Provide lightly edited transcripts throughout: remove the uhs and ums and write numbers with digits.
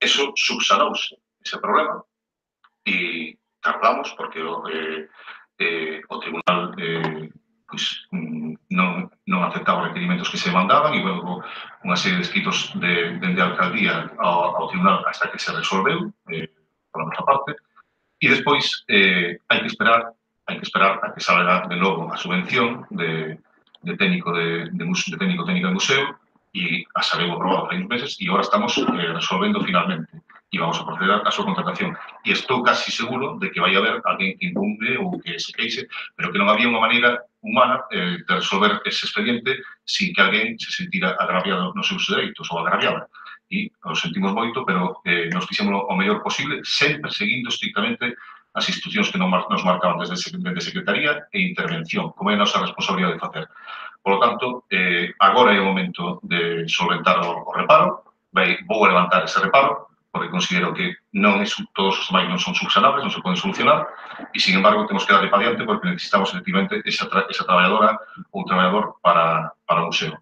Eso subsanouse, ese problema, e tardamos porque o tribunal non aceptaba os requerimentos que se mandaban e logo unha serie de escritos dende a alcaldía ao tribunal hasta que se resolveu pola nosa parte e despois hai que esperar a que salga de novo a subvención de técnico técnica de museo e a sabeu aprobado hai uns meses e agora estamos resolvendo finalmente e vamos a proceder a súa contratación. E estou casi seguro de que vai haber alguén que impugre ou que se queixe, pero que non había unha maneira humana de resolver ese expediente sin que alguén se sentira agraviado nos seus dereitos ou agraviada. E nos sentimos moito, pero nos fixemos o mellor posible, sempre seguindo estrictamente as instruccións que nos marcaban desde Secretaría e Intervención, como é a nosa responsabilidade de facer. Por lo tanto, agora é o momento de solventar o reparo, vou levantar ese reparo, porque considero que todos os demais non son subsanables, non se poden solucionar, e, sin embargo, temos que darle para diante porque necesitamos, efectivamente, esa traballadora ou traballador para o museo.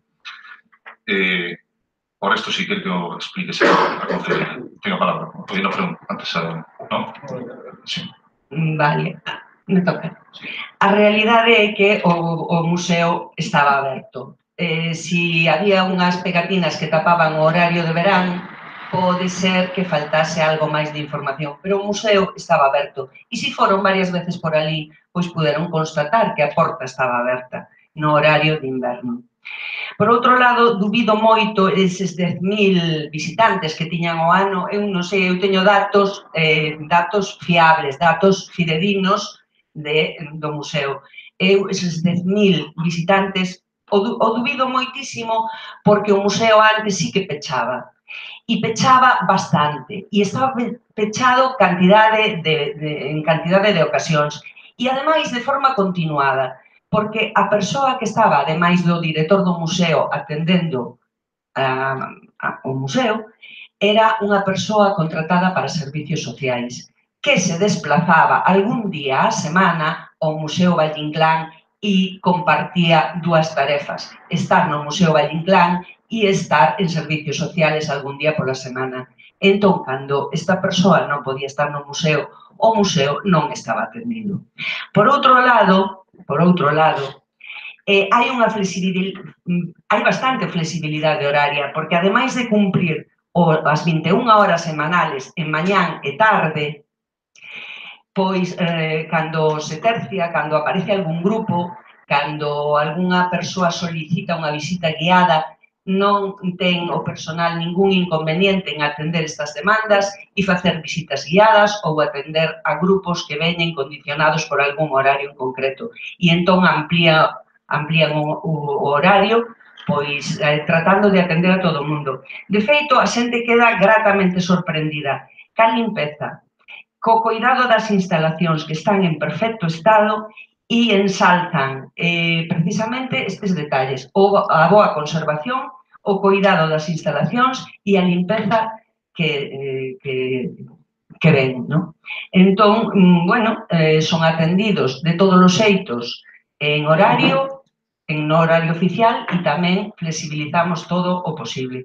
Por esto, si quer que o explique a concellería. Tengo a palabra. Oye, no, perdón, antes, ¿no? Sí. Vale, me toca. A realidade é que o museo estaba aberto. Si había unhas pegatinas que tapaban o horario de verán, pode ser que faltase algo máis de información, pero o museo estaba aberto. E se foron varias veces por ali, pois puderon constatar que a porta estaba aberta no horario de inverno. Por outro lado, dubido moito eses 10.000 visitantes que tiñan o ano. Eu non sei, eu teño datos fiables, datos fidedignos do museo. Eu, eses 10.000 visitantes, o dubido moitísimo porque o museo antes sí que pechaba. E pechaba bastante. E estaba pechado en cantidade de ocasións. E, ademais, de forma continuada. Porque a persoa que estaba, ademais do director do museo, atendendo o museo, era unha persoa contratada para servicios sociais, que se desplazaba algún día á semana ao Museo Valle Inclán e compartía dúas tarefas, estar no Museo Valle Inclán e estar en servicios sociales algún día pola semana. Entón, cando esta persoa non podía estar no museo, o museo non estaba atendido. Por outro lado, hai bastante flexibilidade horaria, porque ademais de cumprir as 21 horas semanales en mañán e tarde, pois, cando se tercia, cando aparece algún grupo, cando algunha persoa solicita unha visita guiada, non ten o personal ningún inconveniente en atender estas demandas e facer visitas guiadas ou atender a grupos que veñen condicionados por algún horario en concreto. E entón amplían o horario, pois tratando de atender a todo o mundo. De feito, a xente queda gratamente sorprendida. Cal limpeza, co cuidado das instalacións que están en perfecto estado e ensalzan precisamente estes detalles, a boa conservación, o cuidado das instalacións e a limpeza que ven, non? Entón, bueno, son atendidos de todos os xeitos en horario oficial e tamén flexibilizamos todo o posible.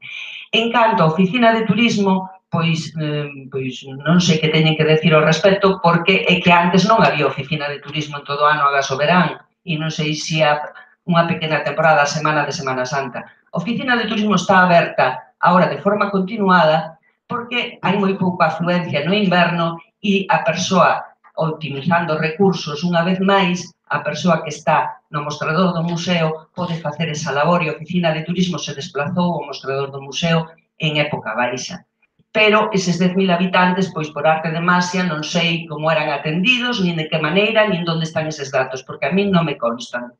En canto a oficina de turismo, pois non sei que teñen que decir ao respecto, porque é que antes non había oficina de turismo en todo o ano agás o verán, e non sei se há unha pequena temporada a semana de Semana Santa. A oficina de turismo está aberta agora de forma continuada porque hai moi pouca afluencia no inverno e a persoa, optimizando recursos unha vez máis, a persoa que está no mostrador do museo pode facer esa labor e a oficina de turismo se desplazou ao mostrador do museo en época baixa. Pero eses 10.000 habitantes, pois por arte de magia, non sei como eran atendidos, nin de que maneira, nin onde están eses datos, porque a min non me constan.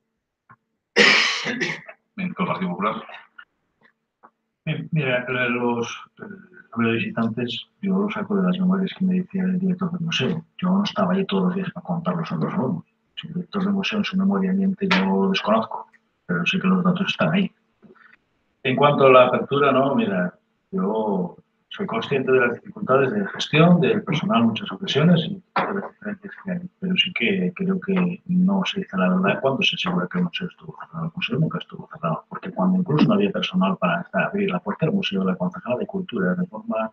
Ben, con o Partido Popular. Mira, los visitantes, yo lo saco de las memorias que me decía el director del museo. Yo no estaba allí todos los días para contarlos a los alumnos. Si el director del museo en su memoria miente, yo desconozco, pero sé que los datos están ahí. En cuanto a la apertura, no, mira, yo soy consciente de las dificultades de gestión del personal en muchas ocasiones y de las diferencias que hay, pero sí que creo que no se dice la verdad cuando se asegura que el museo estuvo cerrado. El museo nunca estuvo cerrado, porque cuando incluso no había personal para abrir la puerta del Museo de la Concejala de Cultura de forma,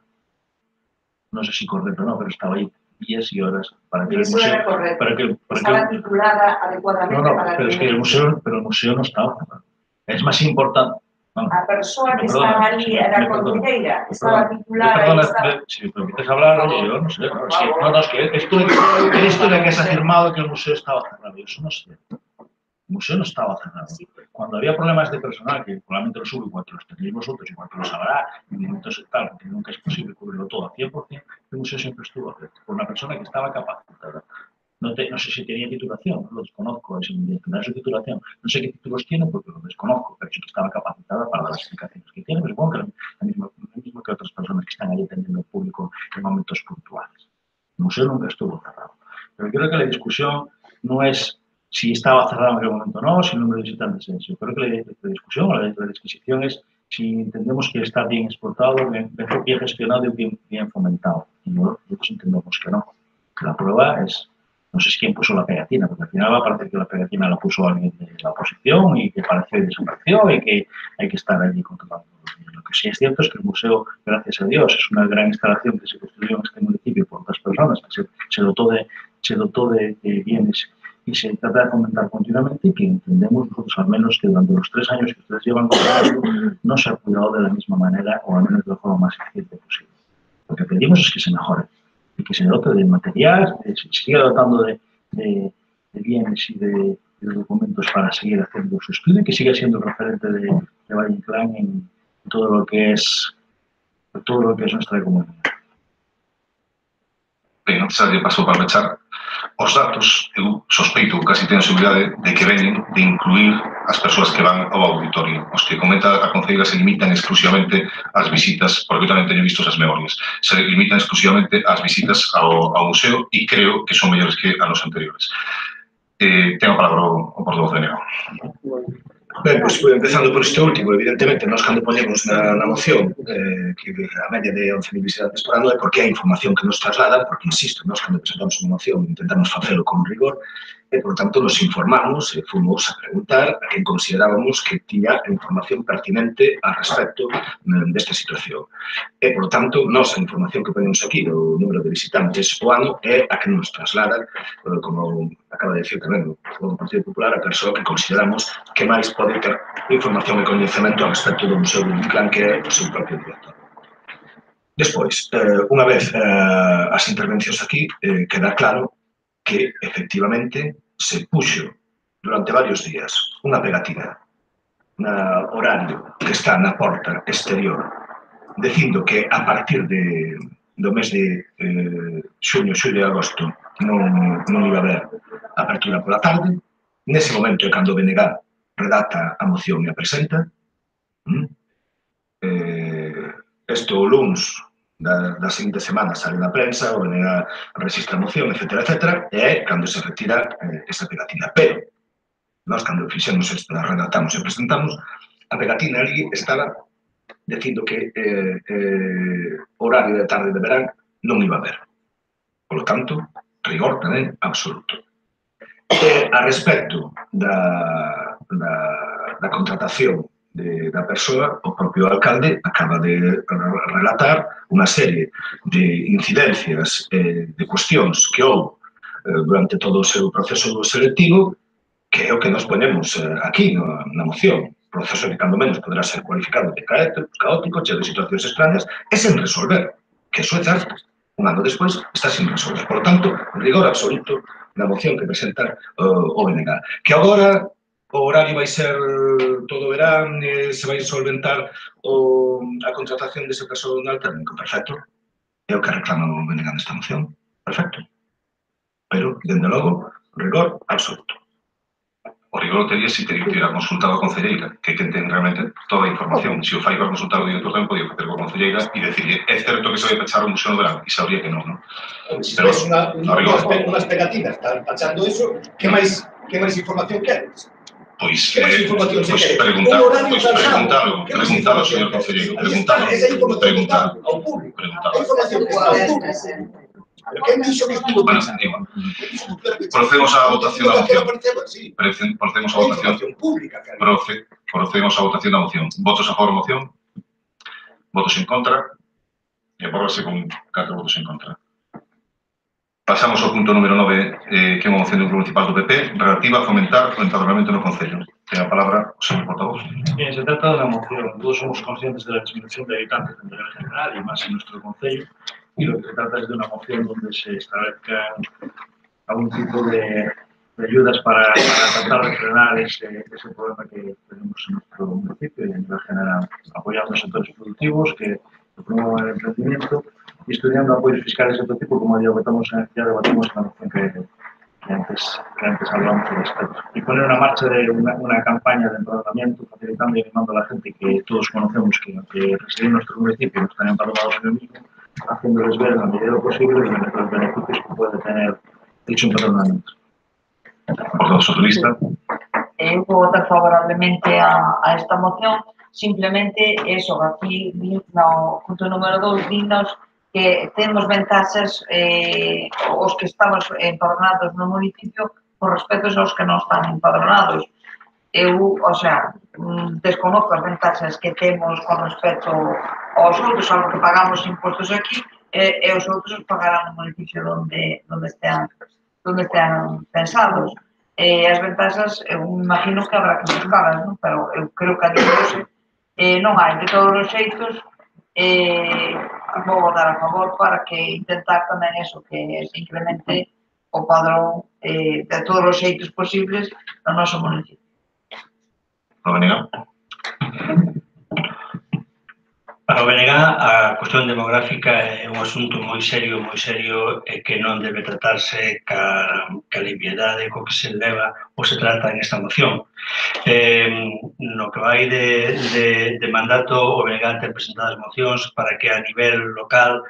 no sé si correcta o no, pero estaba ahí días y horas para que el museo... Era correcto. Para que, estaba titulada adecuadamente para pero es que el museo no estaba. Es más importante... A persoa que estaba ali era conselleira, estaba titulada... Si me permites hablar, yo no sé. No, es que esto de que se ha afirmado que el museo estaba cerrado, eso no sé. El museo no estaba cerrado. Cuando había problemas de personal, que probablemente los hubo, igual que los tenéis vosotros, igual que los habrá, en momentos tal, porque nunca es posible cubrirlo todo a 100%, el museo siempre estuvo abierto por una persona que estaba capacitada. No sé si tenía titulación, lo desconozco, es tendrá su titulación. No sé qué títulos tiene porque lo desconozco, pero sí que estaba capacitada para dar las explicaciones que tiene, pero supongo que lo mismo que otras personas que están ahí atendiendo al público en momentos puntuales. El museo nunca estuvo cerrado. Pero creo que la discusión no es si estaba cerrado en aquel momento o no, si el número de visitantes es. Yo creo que la discusión o la disquisición es si entendemos que está bien exportado, bien gestionado y bien fomentado. Y nosotros entendemos que no. Que la prueba es... No sé si quién puso la pegatina, porque al final va a parecer que la pegatina la puso alguien de la oposición y que pareció y desapareció y que hay que estar allí controlando. Lo que sí es cierto es que el museo, gracias a Dios, es una gran instalación que se construyó en este municipio por otras personas, que se dotó de bienes y se trata de fomentar continuamente y que entendemos nosotros al menos que durante los 3 años que ustedes llevan gobernando no se ha cuidado de la misma manera o al menos de la forma más eficiente posible. Lo que pedimos es que se mejore y que se dote de material, se siga dotando de bienes y de documentos para seguir haciendo su estudio y que siga siendo el referente de Valle Inclán en todo lo que es nuestra comunidad. Ben, antes de paso para pechar, os datos, eu sospeito, casi teño seguridade, de que veñen de incluir as persoas que van ao auditorio. Os que comenta a concelleira se limitan exclusivamente ás visitas, porque eu tamén teño visto as memorias, se limitan exclusivamente ás visitas ao museo e creo que son mellores que anos anteriores. Tengo a palabra o portavoz de Nega. Ben, pois, empezando por este último, evidentemente, nós cando ponemos na moción que a media de 11.000 visitantes por ano é porque é a información que nos trasladan, porque, insisto, nós cando presentamos unha moción intentamos facelo con rigor e, por tanto, nos informamos e fomos a preguntar a quen considerábamos que tiña información pertinente a respecto desta situación. E, por tanto, nós a información que ponemos aquí do número de visitantes o ano é a que nos trasladan, como acaba de decir tamén o Partido Popular, a persoa que consideramos que máis pode ter información e coñecemento a respecto do Museo de Inclán, que é o seu propio director. Despois, unha vez as intervencións aquí, queda claro que, efectivamente, se puxo durante varios días unha pegatina na horario que está na porta exterior dicindo que a partir do mes de xuño, xulio e agosto non iba a haber apertura pola tarde. Nese momento é cando o BNG redacta a moción e a presenta. Isto o luns da seguinte semana sale na prensa, o BNG registra a moción, etc. E é cando se retira esa pegatina. Pero, nós cando fixemos esta, redactamos e presentamos, a pegatina ali estaba dicindo que horario de tarde de verán non iba a haber. Por lo tanto, rigor tamén absoluto. A respecto da contratación da persoa, o propio alcalde acaba de relatar unha serie de incidencias, de cuestións que houve durante todo o seu proceso selectivo, que é o que nos ponemos aquí na moción. Proceso que, cando menos, poderá ser cualificado de caótico, cheo de situacións extrañas, e sen resolver, que eso é certo. Un ano despois está sin resolver. Por lo tanto, rigor absoluto na moción que presenta o BNG. Que agora o horario vai ser todo verán, se vai solventar a contratación dese personal técnico. Perfecto. É o que reclama o BNG nesta moción. Perfecto. Pero, dende logo, rigor absoluto. O rigor teria se teria que ir a consultar a concelleira, que ten realmente toda a información. Se o fai para consultar o director tamén podía facer coa concelleira e decirle, é certo que se vai pechar o museo no verán, e sabría que non, non? Se ves unhas pegatinas tachando eso, que máis información queres? Pois preguntalo, señor concelleiro, preguntalo ao público. A información que está ao público. Quen dixo que estuvo pensando? Procedemos á votación da moción. Procedemos á votación. Procedemos á votación da moción. Votos a favor da moción? Votos en contra? E apróbase con 4 votos en contra. Pasamos ao punto número 9, que é unha moción do Grupo Municipal do PP, relativa a fomentar o empadronamento no Concello. Ten a palabra o señor portavoz. Bien, se trata de una moción. Todos somos conscientes de la disminución de habitantes en nivel general y más en nuestro concello. Y lo que se trata es de una moción donde se establezcan algún tipo de ayudas para tratar de frenar ese problema que tenemos en nuestro municipio y a nivel general, apoyando a sectores productivos que promuevan el emprendimiento y estudiando apoyos fiscales de otro tipo, como ya debatimos en la moción que antes hablamos al respecto. Y poner en marcha una campaña de empadronamiento, facilitando y animando a la gente que todos conocemos que reside en nuestro municipio no están empadronados en el mismo, haciéndoles ver en la medida de lo posible los beneficios que puede tener dicho empadronamiento. Portavoz socialista. Eu vou votar favorablemente a esta moción, simplemente eso, aquí no punto número 2, dinos que temos ventaxas os que estamos empadronados no municipio con respecto aos que non están empadronados. Eu, o sea, desconozco as ventaxas que temos con respecto aos outros, algo que pagamos impostos aquí, e os outros pagarán no municipio donde estean pensados. As ventaxas, eu imagino que habrá que buscarlas, ¿no? Pero eu creo que a día non hai. De todos os xeitos, vou votar a favor para que intentar tamén eso, que se incremente o padrón de todos os xeitos posibles no noso municipio. Novenega. Para o BNG, a cuestión demográfica é un asunto moi serio e que non debe tratarse ca liviedade co que se leva ou se trata en esta moción. No que vai de mandato, o BNG ten presentadas mocións para que a nivel local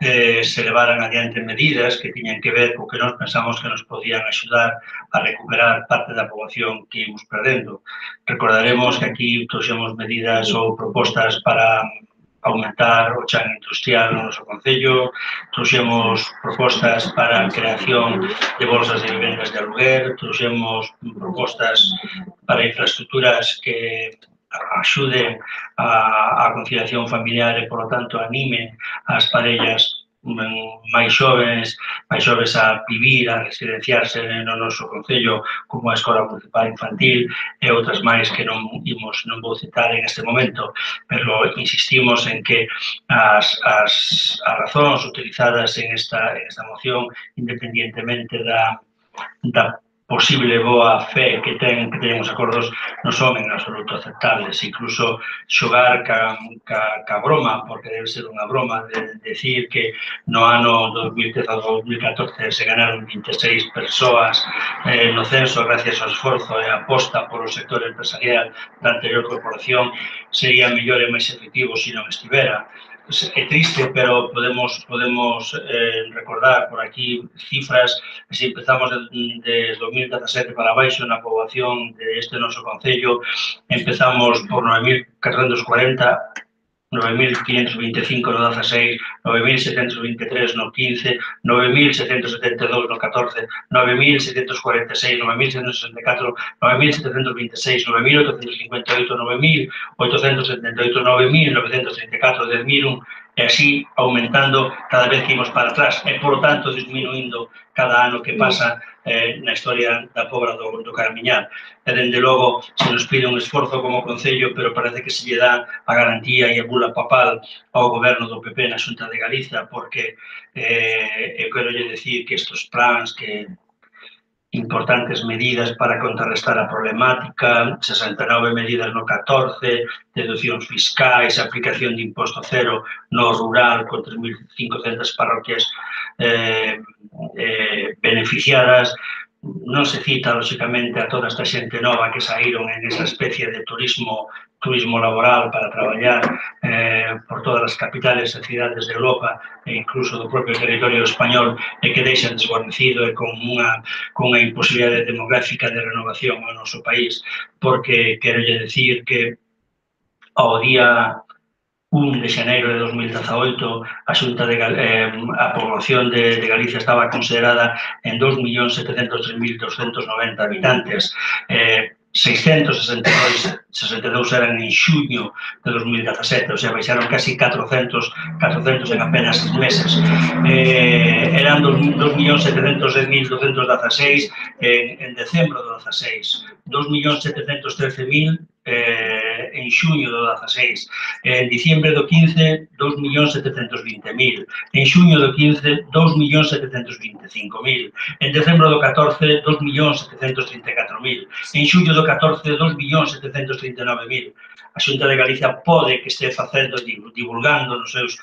se levaran adiante medidas que tiñan que ver co que nós pensamos que nos podían axudar a recuperar parte da poboación que ímos perdendo. Recordaremos que aquí trouxemos medidas ou propostas para aumentar o chan industrial no noso concello, trouxemos propostas para a creación de bolsas de vivendas de aluguer, trouxemos propostas para infraestructuras que axuden a conciliación familiar e, por lo tanto, animen as parellas máis xoves a vivir, a residenciarse no noso concello como a Escola Municipal Infantil e outras máis que non vou citar en este momento, pero insistimos en que as razóns utilizadas en esta moción, independientemente da posible boa fe que teñen os acordos, non son en absoluto aceptables. Incluso xogar ca broma, porque debe ser unha broma, de decir que no ano 2013 ou 2014 se ganaron 26 persoas no censo gracias ao esforzo e a aposta por o sector empresarial da anterior corporación, sería mellor e máis efectivo se non estivera. É triste, pero podemos recordar por aquí cifras, se empezamos de 2017 para baixo na poboación deste noso concello, empezamos por 9.440, 9.525 no 16, 9.723 no 15, 9.772 no 14, 9.746, 9.764, 9.726, 9.858, 9.878, 9.934, 10.001, e así aumentando cada vez que imos para atrás e, por lo tanto, disminuindo cada ano que pasa na historia da Pobra do Carmiñal. E, dende logo, se nos pide un esforzo como Concello, pero parece que se lle dá a garantía e a bula papal ao goberno do PP na Xunta de Galiza, porque eu quero lle decir que estes plans, que importantes medidas para contrarrestar a problemática, 69 medidas no 14, deduccións fiscais, aplicación de imposto cero no rural con 3.500 parroquias beneficiadas. Non se cita, lóxicamente, a toda esta xente nova que saíron en esa especie de turismo laboral para traballar por todas as capitales e cidades de Europa e incluso do propio territorio español e que deixan desguarnecido e con unha imposibilidade demográfica de renovación ao noso país, porque quero lle decir que ao día 1 de xaneiro de 2018 a población de Galicia estaba considerada en 2.703.290 habitantes. 662 eran en xuño de 2017, o sea, baixaron casi 400 en apenas 6 meses. Eran 2.710.216 en decembro do 16, 2.713.000 en xuño do 16, en diciembre do 15, 2.720.000, en xuño do 15, 2.725.000, en decembro do 14, 2.734.000, en xullo do 14, 2.739.000. A Xunta de Galicia pode que este facendo, divulgando nos seus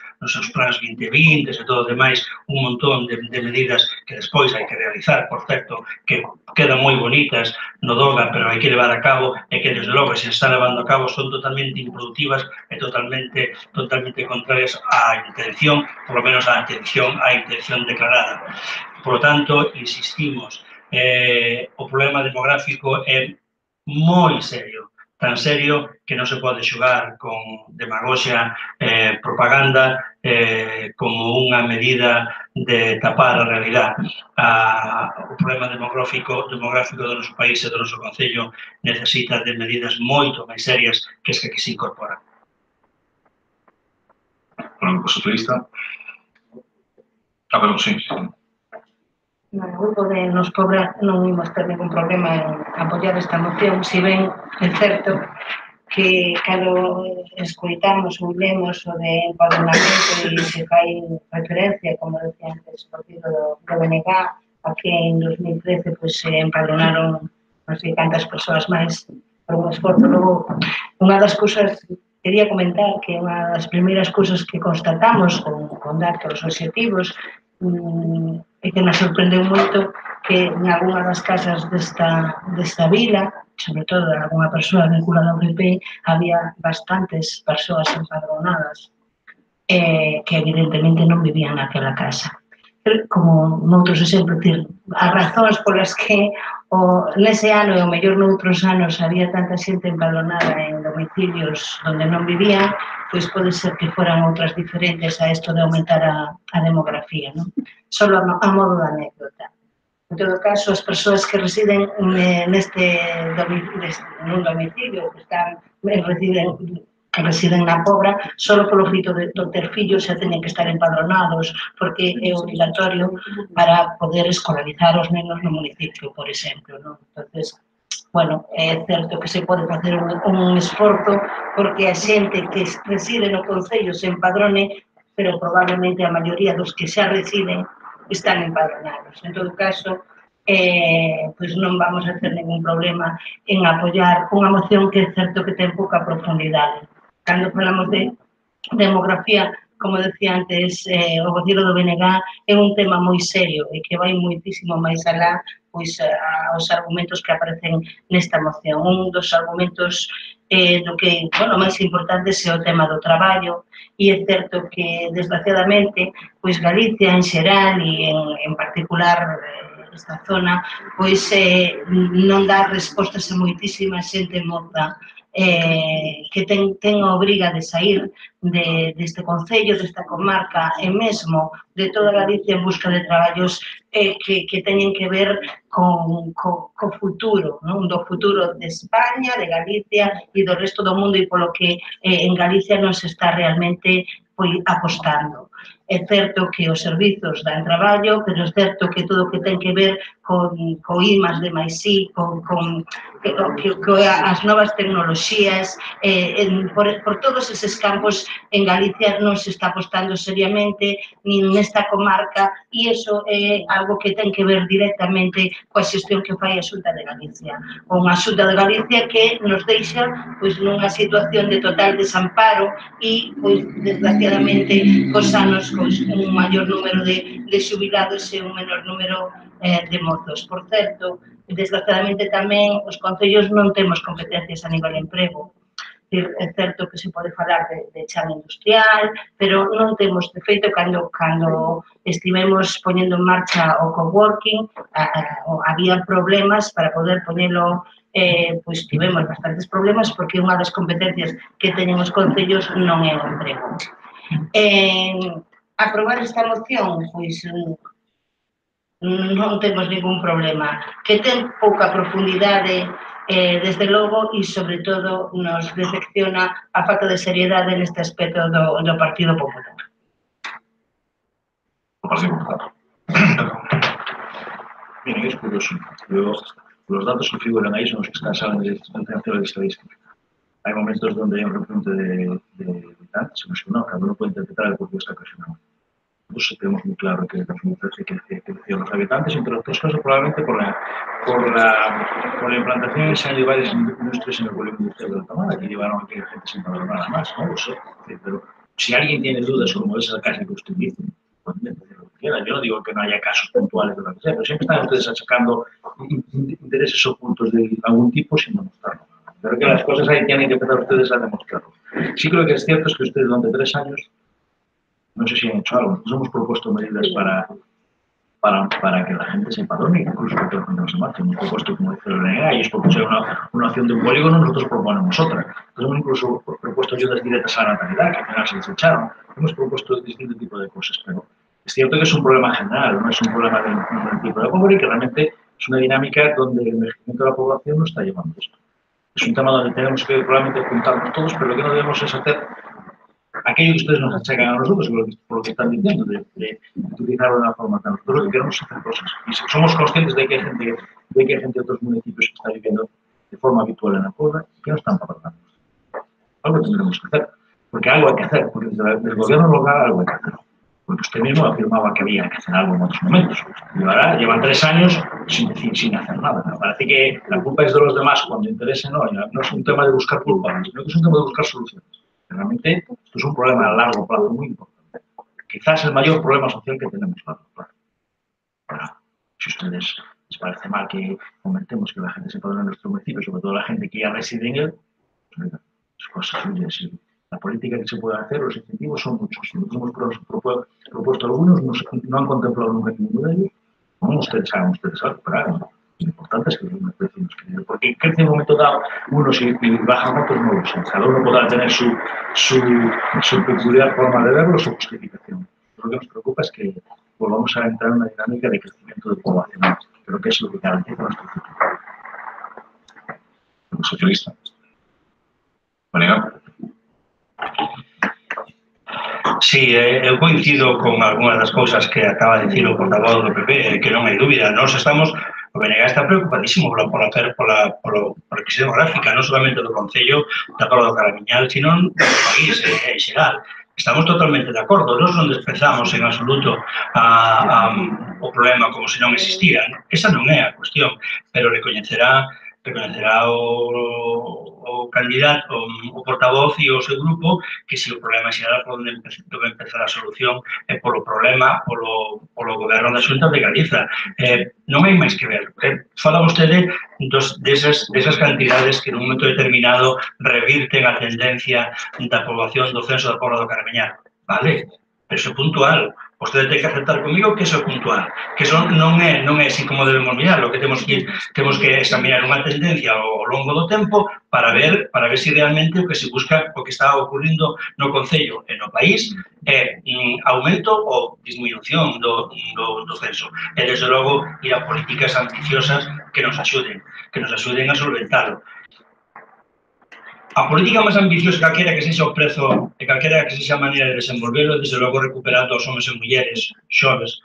plans 2020 e todo o demais un montón de medidas que despois hai que realizar, por certo, que quedan moi bonitas no DOGA, pero hai que levar a cabo e que, desde logo, se está levando a cabo son totalmente improductivas e totalmente contrarias á intención, por lo menos á intención declarada. Por lo tanto, insistimos, o problema demográfico é moi serio, tan serio que non se pode xogar con demagoxia, propaganda, como unha medida de tapar a realidade. O problema demográfico do noso país e do noso concello necesita de medidas moito máis serias que as que aquí se incorporan. Por o Grupo Socialista. Perdón, sí. No grupo de Nos Cobra non imos ter ningún problema en apoiar esta moción, si ben é certo que cando escoitamos ou lemos o de empadronamento e se fai referencia, como decía antes, o partido do BNG, aquí en 2013 se empadronaron non sei cantas persoas máis por un esforzo. Logo, unha das cousas, quería comentar que unha das primeiras cousas que constatamos con datos obxectivos e que nos sorprendeu moito que en algunha das casas desta vila, sobre todo en algunha persoa vinculada ao PP, había bastantes persoas empadronadas que evidentemente non vivían naquela casa. Como noutros exemplos, as razóns polas que nese ano e o mellor noutros anos había tanta xente empadronada en domicilios onde non vivían, pois pode ser que foran outras diferentes a isto de aumentar a demografía, non? Solo a modo de anécdota. En todo caso, as persoas que residen nun domicilio, que residen na Pobra, só polo feito de ter fillos xa teñen que estar empadronados, porque é obligatorio para poder escolarizar os nenos no municipio, por exemplo, non? Entonces, bueno, é certo que se pode facer un esforzo porque a xente que reside no concello se empadrone, pero probablemente a maioría dos que xa residen están empadronados. En todo caso, pois non vamos a ter ningún problema en apoiar unha moción que é certo que ten pouca profundidade. Cando falamos de demografía, como decía antes, o vocero do BNG é un tema moi serio e que vai moitísimo máis alá pois aos argumentos que aparecen nesta moción. Un dos argumentos do que, bueno, máis importante é o tema do traballo, e é certo que, desgraciadamente, pois Galicia en xeral e en particular esta zona, pois non dá respostas a moitísima xente moza que ten a obriga de sair deste concello, desta comarca e mesmo de toda Galicia en busca de traballos que teñen que ver co futuro, do futuro de España, de Galicia e do resto do mundo, e polo que en Galicia non se está realmente apostando. É certo que os servizos dan traballo, pero é certo que todo o que ten que ver co I+D+I, as novas tecnoloxías, por todos eses campos en Galicia non se está apostando seriamente nin nesta comarca, e iso é algo que ten que ver directamente coa xestión que fai a Xunta de Galicia. Unha Xunta de Galicia que nos deixa nunha situación de total desamparo e, desgraciadamente, cos anos un maior número de xubilados e un menor número de mozos. Por certo, desgraciadamente tamén os concellos non temos competencias a nivel emprego. É certo que se pode falar de chan industrial, pero non temos, de feito, cando estivemos poñendo en marcha o coworking, había problemas para poder poñelo, pois tivemos bastantes problemas porque unha das competencias que teñen os concellos non é o emprego. Aprobar esta moción, pois non temos ningún problema. Que ten pouca profundidade desde logo, e sobre todo nos decepciona a falta de seriedade neste aspecto do Partido Popular. O Partido Popular. Miren, es curioso. Los datos que figuran ahí son los que salen de Nacional de Estadística. Hay momentos donde hay un repunte de habitantes, no, cada uno puede interpretar el por qué está ocasionado. Nosotros tenemos muy claro que en 2013 creció los habitantes, entre otras cosas probablemente por la implantación en San de varias industrias en el polígono industrial de Altamara, que llevaron a que la gente se empadronara nada más, no lo sé. Pero si alguien tiene dudas, como es el caso que usted dice, pueden decir lo que quiera. Yo no digo que no haya casos puntuales de lo que sea, pero siempre están ustedes achacando intereses ocultos de algún tipo sin demostrarlo. Creo que las cosas ahí tienen que empezar ustedes a demostrarlo. Sí creo que es cierto es que ustedes durante 3 años, no sé si han hecho algo, nosotros hemos propuesto medidas para que la gente se empadrone, incluso que la gente no se marche. Hemos propuesto, como dice el BNG, ellos propusieron una opción de un polígono, nosotros proponemos otra. Entonces hemos incluso propuesto ayudas directas a la natalidad, que al final se desecharon. Hemos propuesto distintos tipos de cosas, pero es cierto que es un problema general, no es un problema del tipo de pobre, que realmente es una dinámica donde el envejecimiento de la población no está llevando esto. Es un tema donde tenemos que probablemente juntarnos todos, pero lo que no debemos es hacer aquello que ustedes nos achacan a nosotros, por lo que están diciendo, de utilizarlo de una forma tan. Nosotros lo que queremos es hacer cosas. Y somos conscientes de que hay gente de otros municipios que está viviendo de forma habitual en la Puebla que no están pagando. Algo tendremos que hacer. Porque algo hay que hacer. Porque desde el gobierno local algo hay que hacer. Porque usted mismo afirmaba que había que hacer algo en otros momentos. Llevan 3 años sin hacer nada. Me parece que la culpa es de los demás cuando interese. No es un tema de buscar culpables, sino que es un tema de buscar soluciones. Realmente esto es un problema a largo plazo muy importante. Quizás el mayor problema social que tenemos a largo plazo. Ahora, si a ustedes les parece mal que comentemos que la gente se empadrone en nuestro municipio, sobre todo la gente que ya reside en él, pues mira, es cosa suya. La política que se puede hacer, los incentivos son muchos. Nosotros hemos propuesto algunos, no han contemplado nunca ninguno de ellos. No ustedes hagan algo, pero hagan. Lo importante es que los vecinos creen. Porque crece en un momento dado unos y bajan otros, no lo sé. Cada uno podrá tener su peculiar forma de verlo, su justificación. Lo que nos preocupa es que volvamos a entrar en una dinámica de crecimiento de población. Creo que es lo que garantiza nuestro futuro. El socialista. ¿Manegar? Sí, eu coincido con algunhas das cousas que acaba de dicir o portavoz do PP, que non hai dúbida. Nós estamos, o BNG está preocupadísimo pola crisis demográfica, non solamente do Concello da Póla do Caramiñal, sino do país en xeral. Estamos totalmente de acordo, nós non desprezamos en absoluto o problema como se non existira. Esa non é a cuestión, pero recoñecerá o candidato, o portavoz e o seu grupo que se o problema xeral onde debe empezar a solución é polo problema, polo goberno da Xunta de Galiza. Non hai máis que ver. Fala vostede desas cantidades que nun momento determinado revirten a tendencia da poboación do censo da Póla do Caramiñal. Vale, pero iso é puntual. Vostede ten que aceptar comigo que iso é puntual, que iso non é así como debemos mirar, o que temos que examinar unha tendencia ao longo do tempo para ver se realmente o que se busca, o que está ocurrindo no Concello e no país é aumento ou disminución do censo. E, desde logo, ir a políticas ambiciosas que nos axuden a solventarlo. A política máis ambiciosa, calquera que sexa o prezo e calquera que sexa a maneira de desenvolverlo, desde logo recuperando os homens e mulleres xoves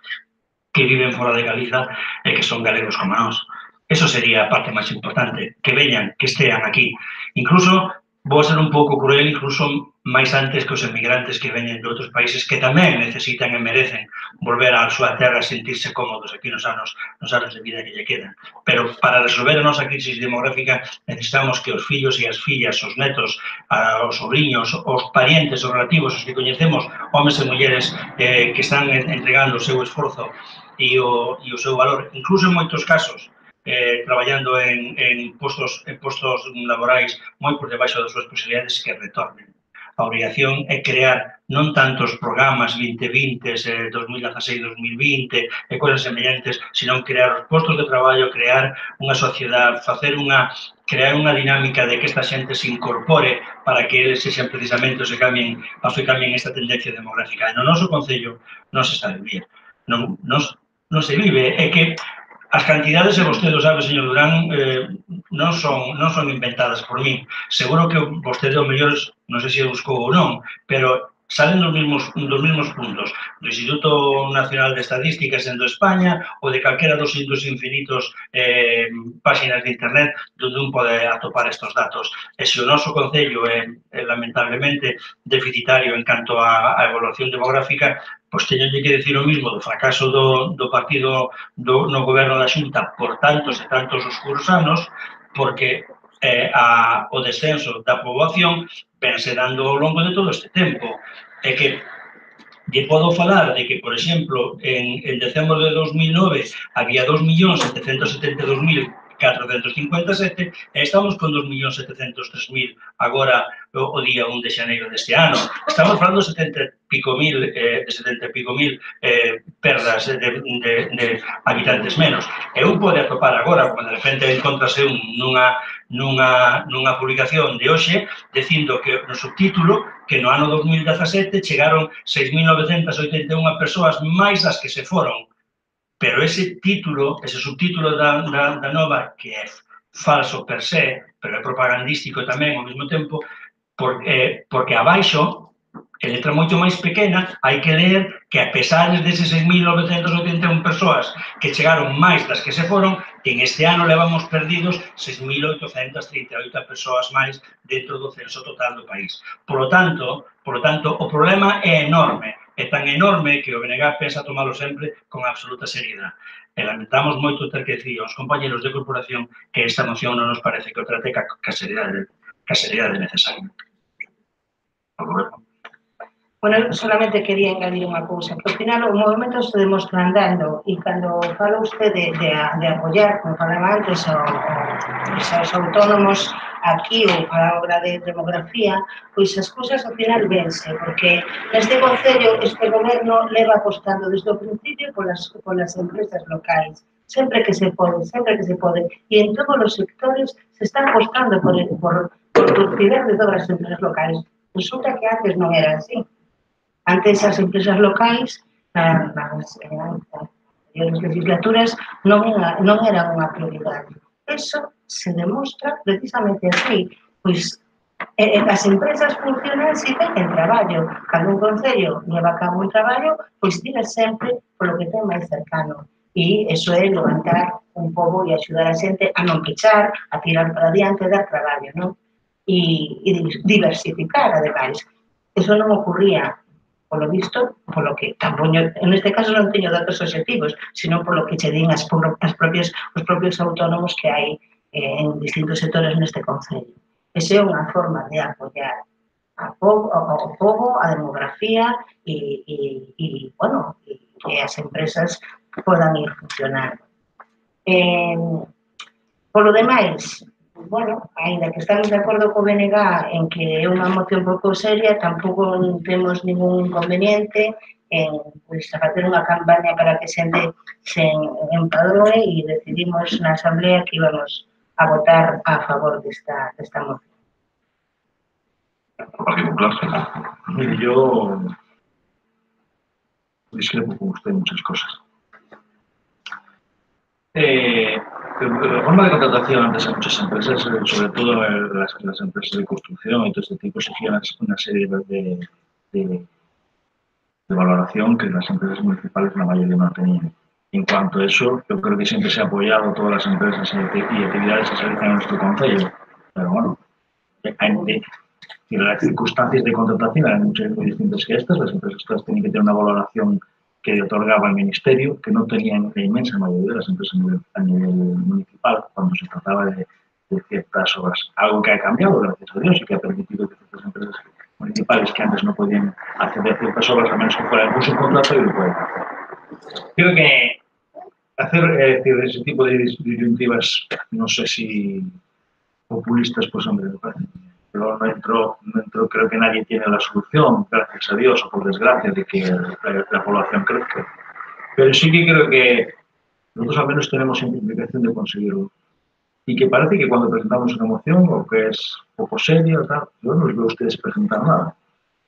que viven fora de Galiza e que son galegos como nós. Eso sería a parte máis importante, que veñan, que estean aquí. Incluso, vou ser un pouco cruel, incluso máis antes que os emigrantes que veñen de outros países que tamén necesitan e merecen volver á súa terra e sentirse cómodos aquí nos anos de vida que lle quedan. Pero para resolver a nosa crisis demográfica necesitamos que os fillos e as fillas, os netos, os sobrinhos, os parientes, os relativos, os que coñecemos, homens e mulleres que están entregando o seu esforzo e o seu valor, incluso en moitos casos, traballando en postos laborais moi por debaixo das súas posibilidades, que retornen. A obrigación é crear non tantos programas 2020, 2016-2020 e cousas semellantes, sino crear os postos de traballo, crear unha sociedade, crear unha dinámica de que esta xente se incorpore para que eles sexan precisamente os que cambien esta tendencia demográfica. No noso Concello non se está a vivir. Non se vive. É que As cantidades, e vostede o sabe, señor Durán, non son inventadas por mí. Seguro que vostede, o mellor, non sei se buscou ou non, pero salen dos mismos puntos, do Instituto Nacional de Estadística, sendo España, ou de calquera dos infinitos páxinas de internet onde un pode atopar estes datos. E se o noso Concello é lamentablemente deficitario en canto á evaluación demográfica, pois teñolle que decir o mismo do fracaso do partido no goberno da Xunta por tantos e tantos oscuros anos, porque o descenso da poboación vense dando ao longo de todo este tempo. É que lle podo falar de que, por exemplo, en decembro de 2009 había 2.772.457 e estamos con 2.703.000 agora o día 1 de xaneiro deste ano. Estamos falando de 70 e pico mil perdas de habitantes menos. E un pode atopar agora, cando de repente encontrase nunha publicación de hoxe, dicindo que no subtítulo que no ano 2017 chegaron 6.981 persoas máis das que se foron. Pero ese subtítulo da nova, que é falso per se, pero é propagandístico tamén ao mesmo tempo, porque abaixo, en letra moito máis pequena, hai que ler que a pesar deses 6.981 persoas que chegaron máis das que se foron, en este ano levamos perdidos 6.838 persoas máis dentro do censo total do país. Por lo tanto, o problema é enorme. É tan enorme que o BNG pensa tomalo sempre con absoluta seriedade. E lamentamos moito ter que decir aos compañeros de corporación que esta moción non nos parece que o trate ca seriedade necesaria. Bueno, solamente quería engadir unha cousa, que ao final o movimento se demostra andando e cando fala usted de apoiar, como falaba antes, os autónomos aquí ou para a obra de demografía, pois as cousas ao final vense, porque neste Concello este goberno leva apostando desde o principio polas empresas locais, sempre que se pode, e en todos os sectores se está apostando por cultivar de todas as empresas locais. Resulta que antes non era así. Antes as empresas locais, nas anteriores legislaturas, non eran unha prioridade. Eso se demostra precisamente así. Pois as empresas funcionan se teñen traballo. Cando un concello leva a cabo un traballo, pois tira sempre polo que ten máis cercano. E iso é levantar un pobo e axudar a xente a non pechar, a tirar para diante, dar traballo, non? E diversificar, ademais. Eso non ocurría, polo visto, polo que tampouco, en este caso non teño datos objetivos, sino polo que che din os propios autónomos que hai en distintos sectores neste concello. Esa é unha forma de apoiar ao pobo, a demografía e que as empresas podan ir funcionando. Polo demais, ainda que estamos de acordo co BNG en que é unha moción pouco seria, tampouco temos ningún inconveniente en facer unha campaña para que xente se empadroe e decidimos na Asamblea que íbamos a votar a favor desta moción. Mire, yo discrepo con usted en muchas cosas. La forma de contratación antes a muchas empresas, sobre todo las empresas de construcción y todo este tipo, exigían una serie de valoración que las empresas municipales la mayoría no tenían. En cuanto a eso, yo creo que siempre se ha apoyado a todas las empresas y actividades que se realizan en nuestro concello. Pero bueno, las circunstancias de contratación eran muy distintas que estas. Las empresas todas tenían que tener una valoración que otorgaba el Ministerio, que no tenían la inmensa mayoría de las empresas a nivel municipal cuando se trataba de ciertas obras. Algo que ha cambiado, gracias a Dios, y que ha permitido que ciertas empresas municipales que antes no podían acceder a ciertas obras, a menos que fuera un subcontrato, y lo pueden hacer. Creo que hacer ese tipo de disyuntivas, no sé si populistas, pues hombre, me parece. Pero no entro, creo que nadie tiene la solución, gracias a Dios, o por desgracia, de que la población crezca. Pero sí que creo que nosotros al menos tenemos implicación de conseguirlo. Y que parece que cuando presentamos una moción, o que es poco seria, tal, yo no les veo a ustedes presentar nada,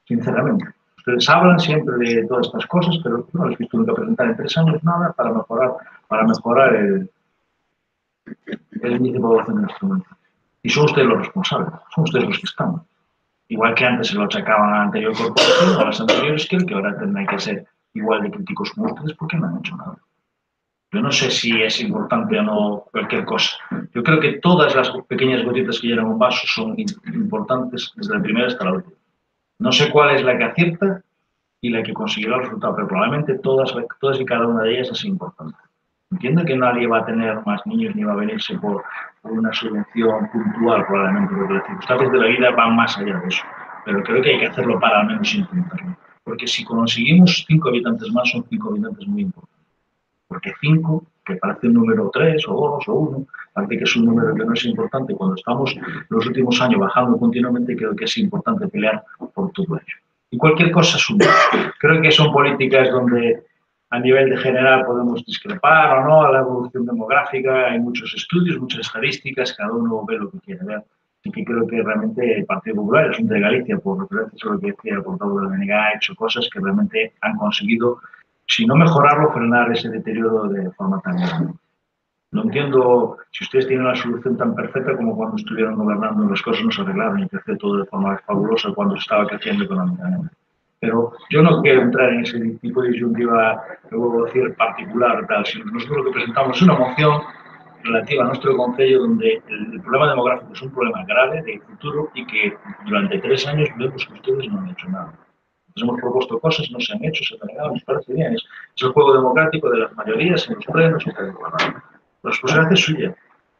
sinceramente. Ustedes hablan siempre de todas estas cosas, pero no les he visto nunca presentar en 3 años nada para mejorar el índice de población en este momento. Y son ustedes los responsables, son ustedes los que están. Igual que antes se lo achacaban a la anterior corporación, a las anteriores, que ahora tendrán que ser igual de críticos como ustedes porque no han hecho nada. Yo no sé si es importante o no cualquier cosa. Yo creo que todas las pequeñas gotitas que llenan un vaso son importantes desde la primera hasta la última. No sé cuál es la que acierta y la que conseguirá el resultado, pero probablemente todas y cada una de ellas es importante. Entiendo que nadie va a tener más niños ni va a venirse por una subvención puntual, probablemente, porque las circunstancias de la vida van más allá de eso. Pero creo que hay que hacerlo para al menos intentarlo. Porque si conseguimos 5 habitantes más, son 5 habitantes muy importantes. Porque 5, que parece un número 3 o 2 o 1, parece que es un número que no es importante. Cuando estamos los últimos años bajando continuamente, creo que es importante pelear por todo ello. Y cualquier cosa suma. Creo que son políticas donde a nivel de general podemos discrepar o no a la evolución demográfica, hay muchos estudios, muchas estadísticas, cada uno ve lo que quiere ver. Así que creo que realmente el Partido Popular, el Asunto de Galicia, por referencia a lo que decía el portavoz de la BNG, ha hecho cosas que realmente han conseguido, si no mejorarlo, frenar ese deterioro de forma tan grande. No entiendo si ustedes tienen una solución tan perfecta como cuando estuvieron gobernando, las cosas no se arreglaron y creció todo de forma fabulosa cuando se estaba creciendo económicamente. Pero yo no quiero entrar en ese tipo de disyuntiva, luego decir particular, tal, sino que nosotros lo que presentamos es una moción relativa a nuestro concello donde el problema demográfico es un problema grave de futuro y que durante 3 años vemos que ustedes no han hecho nada. Nos hemos propuesto cosas, no se han hecho, se han negado, nos parece bien. Es el juego democrático de las mayorías en los plenos y tal. La responsabilidad es suya.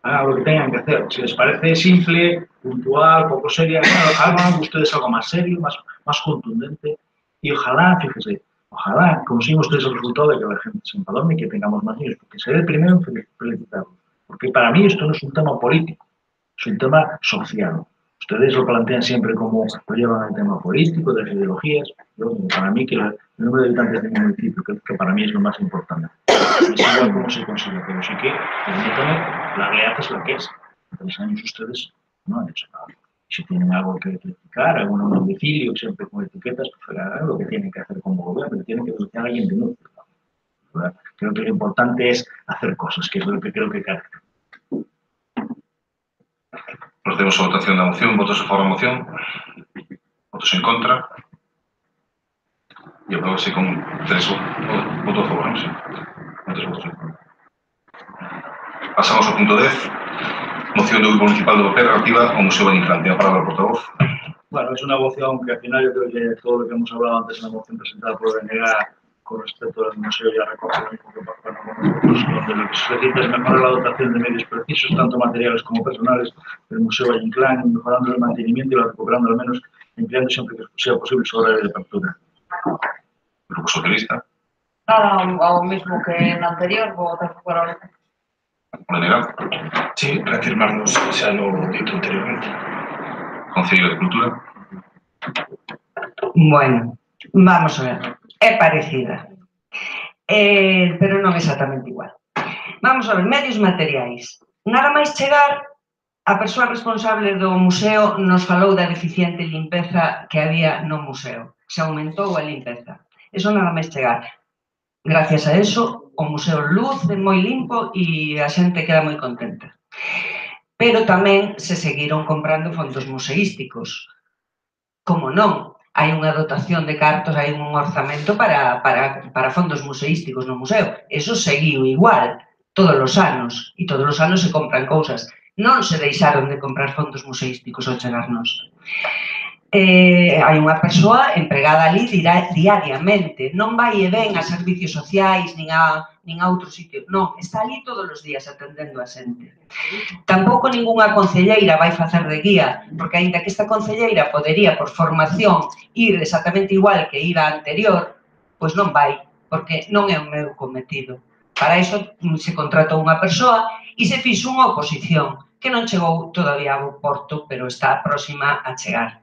Hagan lo que tengan que hacer. Si les parece simple, puntual, poco seria, hagan ustedes algo más serio, más contundente. Y ojalá, fíjese, ojalá consigan ustedes el resultado de que la gente se empadrone y que tengamos más niños, porque seré el primero en felicitarlos. Porque para mí esto no es un tema político, es un tema social. Ustedes lo plantean siempre como lo llevan al tema político, de las ideologías. Yo, para mí, que el número de habitantes de mi municipio, que para mí es lo más importante. Es igual cómo se consigue, pero sí que, permítame, la realidad es la que es. En 3 años ustedes no han hecho nada. Si tienen algo que criticar, algún domicilio, siempre con etiquetas, pues hagan lo que tienen que hacer como gobierno, tienen que denunciar a alguien denuncia. Creo que lo importante es hacer cosas, que es lo que creo que carga. Procedemos a votación da moción. Votos a favor da moción. Votos en contra. E aprobase con 3 votos a favor, non? Sí. 3 votos en contra. Pasamos ao punto 10. Moción do Grupo Municipal do PP relativa ao Museo Valle-Inclán. Ten a palabra o portavoz. Bueno, es una moción que al final yo creo que todo lo que hemos hablado antes en la moción presentada por BNG con respecto al museo ya recoge lo mismo que pasa con nosotros, donde lo que se necesita es mejorar la dotación de medios precisos, tanto materiales como personales, del Museo Valle-Inclán, mejorando el mantenimiento y recuperando al menos, empleando siempre que sea posible su horario de apertura. Grupo Socialista. Nada, ao mismo que en anterior, vou votar favorável. BNG. Sí, reafirmarnos xa lo dito anteriormente. Concello de Cultura. Bueno, vamos a ver. É parecida. Pero non exactamente igual. Vamos a ver, medios materiais. Nada máis chegar, a persoa responsable do museo nos falou da deficiente limpeza que había no museo. Se aumentou a limpeza. Eso nada máis chegar. Gracias a eso, o museo luce moi limpo e a xente queda moi contenta. Pero tamén se seguiron comprando fondos museísticos. Como non? Hai unha dotación de cartos, hai un orzamento para fondos museísticos no museo. Eso seguiu igual todos os anos, e todos os anos se compran cousas. Non se deixaron de comprar fondos museísticos ao chegarnos. Hai unha persoa empregada ali diariamente, non vai e ven a servicios sociais nin a outro sitio, non, está ali todos os días atendendo a xente. Tampouco ningunha concelleira vai facer de guía, porque aínda que esta concelleira podería por formación ir exactamente igual que ir a anterior, pois non vai, porque non é o meu cometido. Para iso se contratou unha persoa e se fixo unha oposición, que non chegou todavía ao porto, pero está próxima a chegar.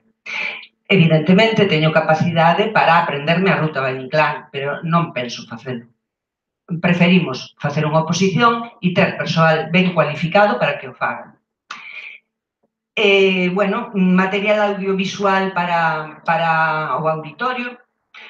Evidentemente, teño capacidade para aprenderme a ruta Valle-Inclán, pero non penso facelo. Preferimos facer unha oposición e ter persoal ben cualificado para que o fagan. Bueno, material audiovisual para o auditorio.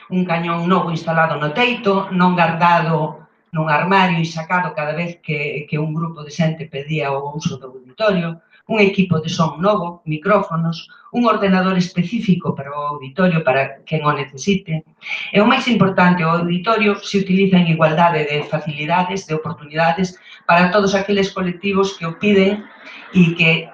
Un cañón novo instalado no teito, non guardado nun armario e sacado cada vez que un grupo de xente pedía o uso do auditorio, un equipo de son novo, micrófonos, un ordenador específico para o auditorio para quen o necesite. E o máis importante, o auditorio se utiliza en igualdade de facilidades, de oportunidades para todos aqueles colectivos que o piden e que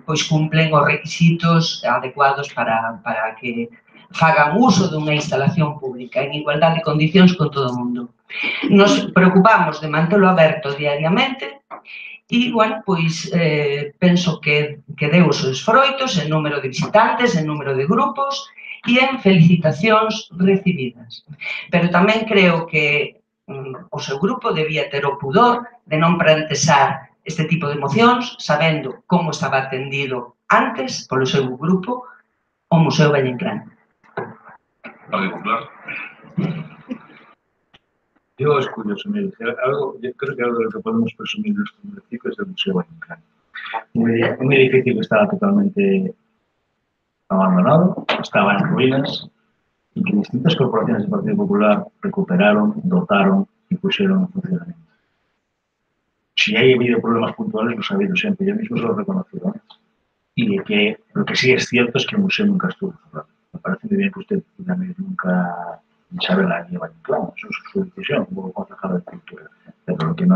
pois cumplen os requisitos adecuados para que fagan uso dunha instalación pública en igualdade de condicións con todo o mundo. Nos preocupamos de mantelo aberto diariamente e, bueno, pois penso que deu os seus froitos en número de visitantes, en número de grupos e en felicitacións recibidas. Pero tamén creo que o seu grupo debía ter o pudor de non plantexar este tipo de mocións, sabendo como estaba atendido antes polo seu grupo o Museo Valle Inclán. Partido Popular. Yo es curioso, mire, yo creo que algo de lo que podemos presumir en nuestro municipio es el Museo Valle Inclán. Un edificio que estaba totalmente abandonado, estaba en ruinas y que distintas corporaciones del Partido Popular recuperaron, dotaron y pusieron en funcionamiento. Si hay habido problemas puntuales, los ha habido siempre. Yo mismo se lo he reconocido antes. Y que lo que sí es cierto es que el museo nunca estuvo cerrado. Me parece muy bien que usted nunca sabe la guía Valle Inclán, eso es su decisión, como concejal de cultura. Pero lo que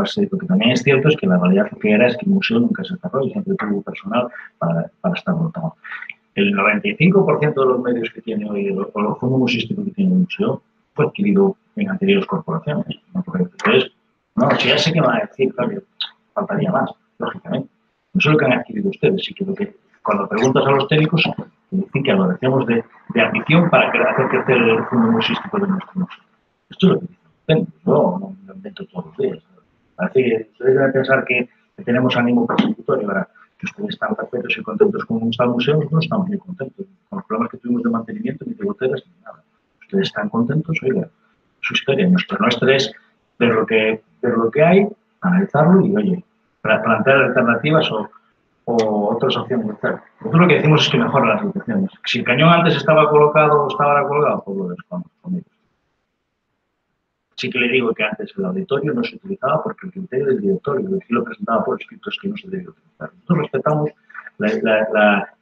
también es cierto es que la realidad que era es que el museo nunca se cerró y siempre tuvo personal para estar dotado. El 95% de los medios que tiene hoy, o los fondos museísticos que tiene el museo, fue adquirido en anteriores corporaciones. Entonces, no, si ya sé que van a decir, claro, faltaría más, lógicamente. No sé lo que han adquirido ustedes, sí que lo que cuando preguntas a los técnicos, dicen que adolecemos de ambición para hacer crecer el fondo museístico de nuestro museo. Esto es lo que dicen los técnicos, yo no lo invento todos los días. Parece que ustedes deben pensar que tenemos ánimo persecutorio. Ahora, que ustedes están perfectos y contentos con cómo está el museo, nosotros estamos muy contentos. Con los problemas que tuvimos de mantenimiento, ni de goteras, ni nada. Ustedes están contentos, oiga, su historia. Nuestra es ver lo que hay, analizarlo y, oye, plantear alternativas o otras opciones de hacer. Nosotros lo que decimos es que mejora las situaciones. Si el cañón antes estaba colocado o estaba ahora colgado, pues lo desconozco conmigo. Sí que le digo que antes el auditorio no se utilizaba porque el criterio del directorio, el que lo presentaba por escrito, es que no se debía utilizar. Nosotros respetamos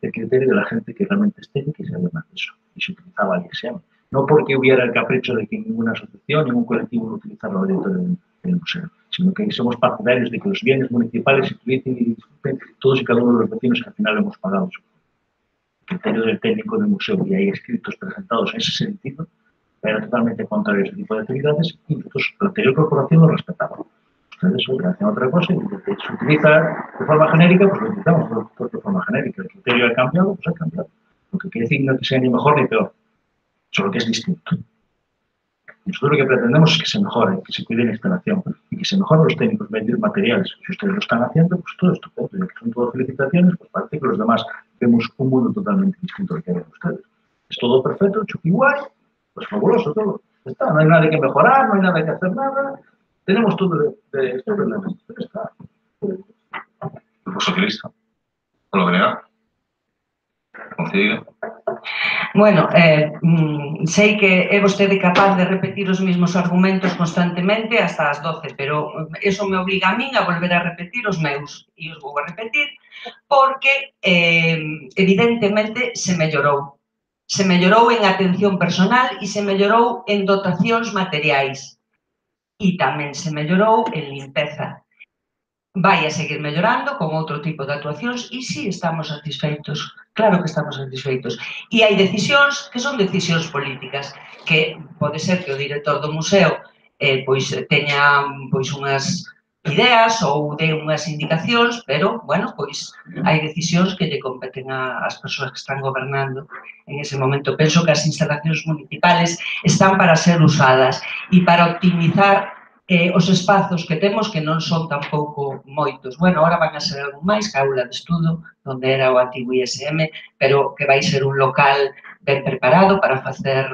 el criterio de la gente que realmente es técnica y sabe más de eso. Y se utilizaba el ISM. No porque hubiera el capricho de que ninguna asociación, ningún colectivo no utilizara el auditorio del museo, sino que somos partidarios de que los bienes municipales se utilicen y disfruten todos y cada uno de los vecinos que al final hemos pagado. El criterio del técnico del museo, y hay escritos presentados en ese sentido, era totalmente contrario a ese tipo de actividades y nosotros, la anterior corporación lo respetaba. Ustedes hoy hacen otra cosa y lo que se utiliza de forma genérica, pues lo utilizamos de forma genérica. El criterio ha cambiado, pues ha cambiado. Lo que quiere decir no es que sea ni mejor ni peor, solo que es distinto. Y nosotros lo que pretendemos es que se mejore, que se cuide la instalación y que se mejoren los técnicos, vender materiales. Si ustedes lo están haciendo, pues todo estupendo. Y que son todas felicitaciones, pues parece que los demás vemos un mundo totalmente distinto al que ven ustedes. Es todo perfecto, chupi guay, pues fabuloso todo. Está, no hay nada que mejorar, no hay nada que hacer nada. Tenemos todo de estupendamente. Está. Grupo Socialista. Polo BNG. Concelleira. Bueno, sei que é vostede capaz de repetir os mesmos argumentos constantemente hasta as 12, pero eso me obliga a min a volver a repetir os meus, e os vou a repetir, porque evidentemente se mellorou. Se mellorou en atención personal e se mellorou en dotacións materiais. E tamén se mellorou en limpeza. Vai a seguir mellorando con outro tipo de actuacións e si estamos satisfeitos, claro que estamos satisfeitos. E hai decisións que son decisións políticas, que pode ser que o director do museo teña unhas ideas ou de unhas indicacións, pero, bueno, hai decisións que lle competen ás persoas que están gobernando en ese momento. Penso que as instalacións municipales están para ser usadas e para optimizar os espazos que temos, que non son tampouco moitos. Bueno, ahora van a ser algo máis, que a aula de estudo, onde era o antigo ISM, pero que vai ser un local ben preparado para facer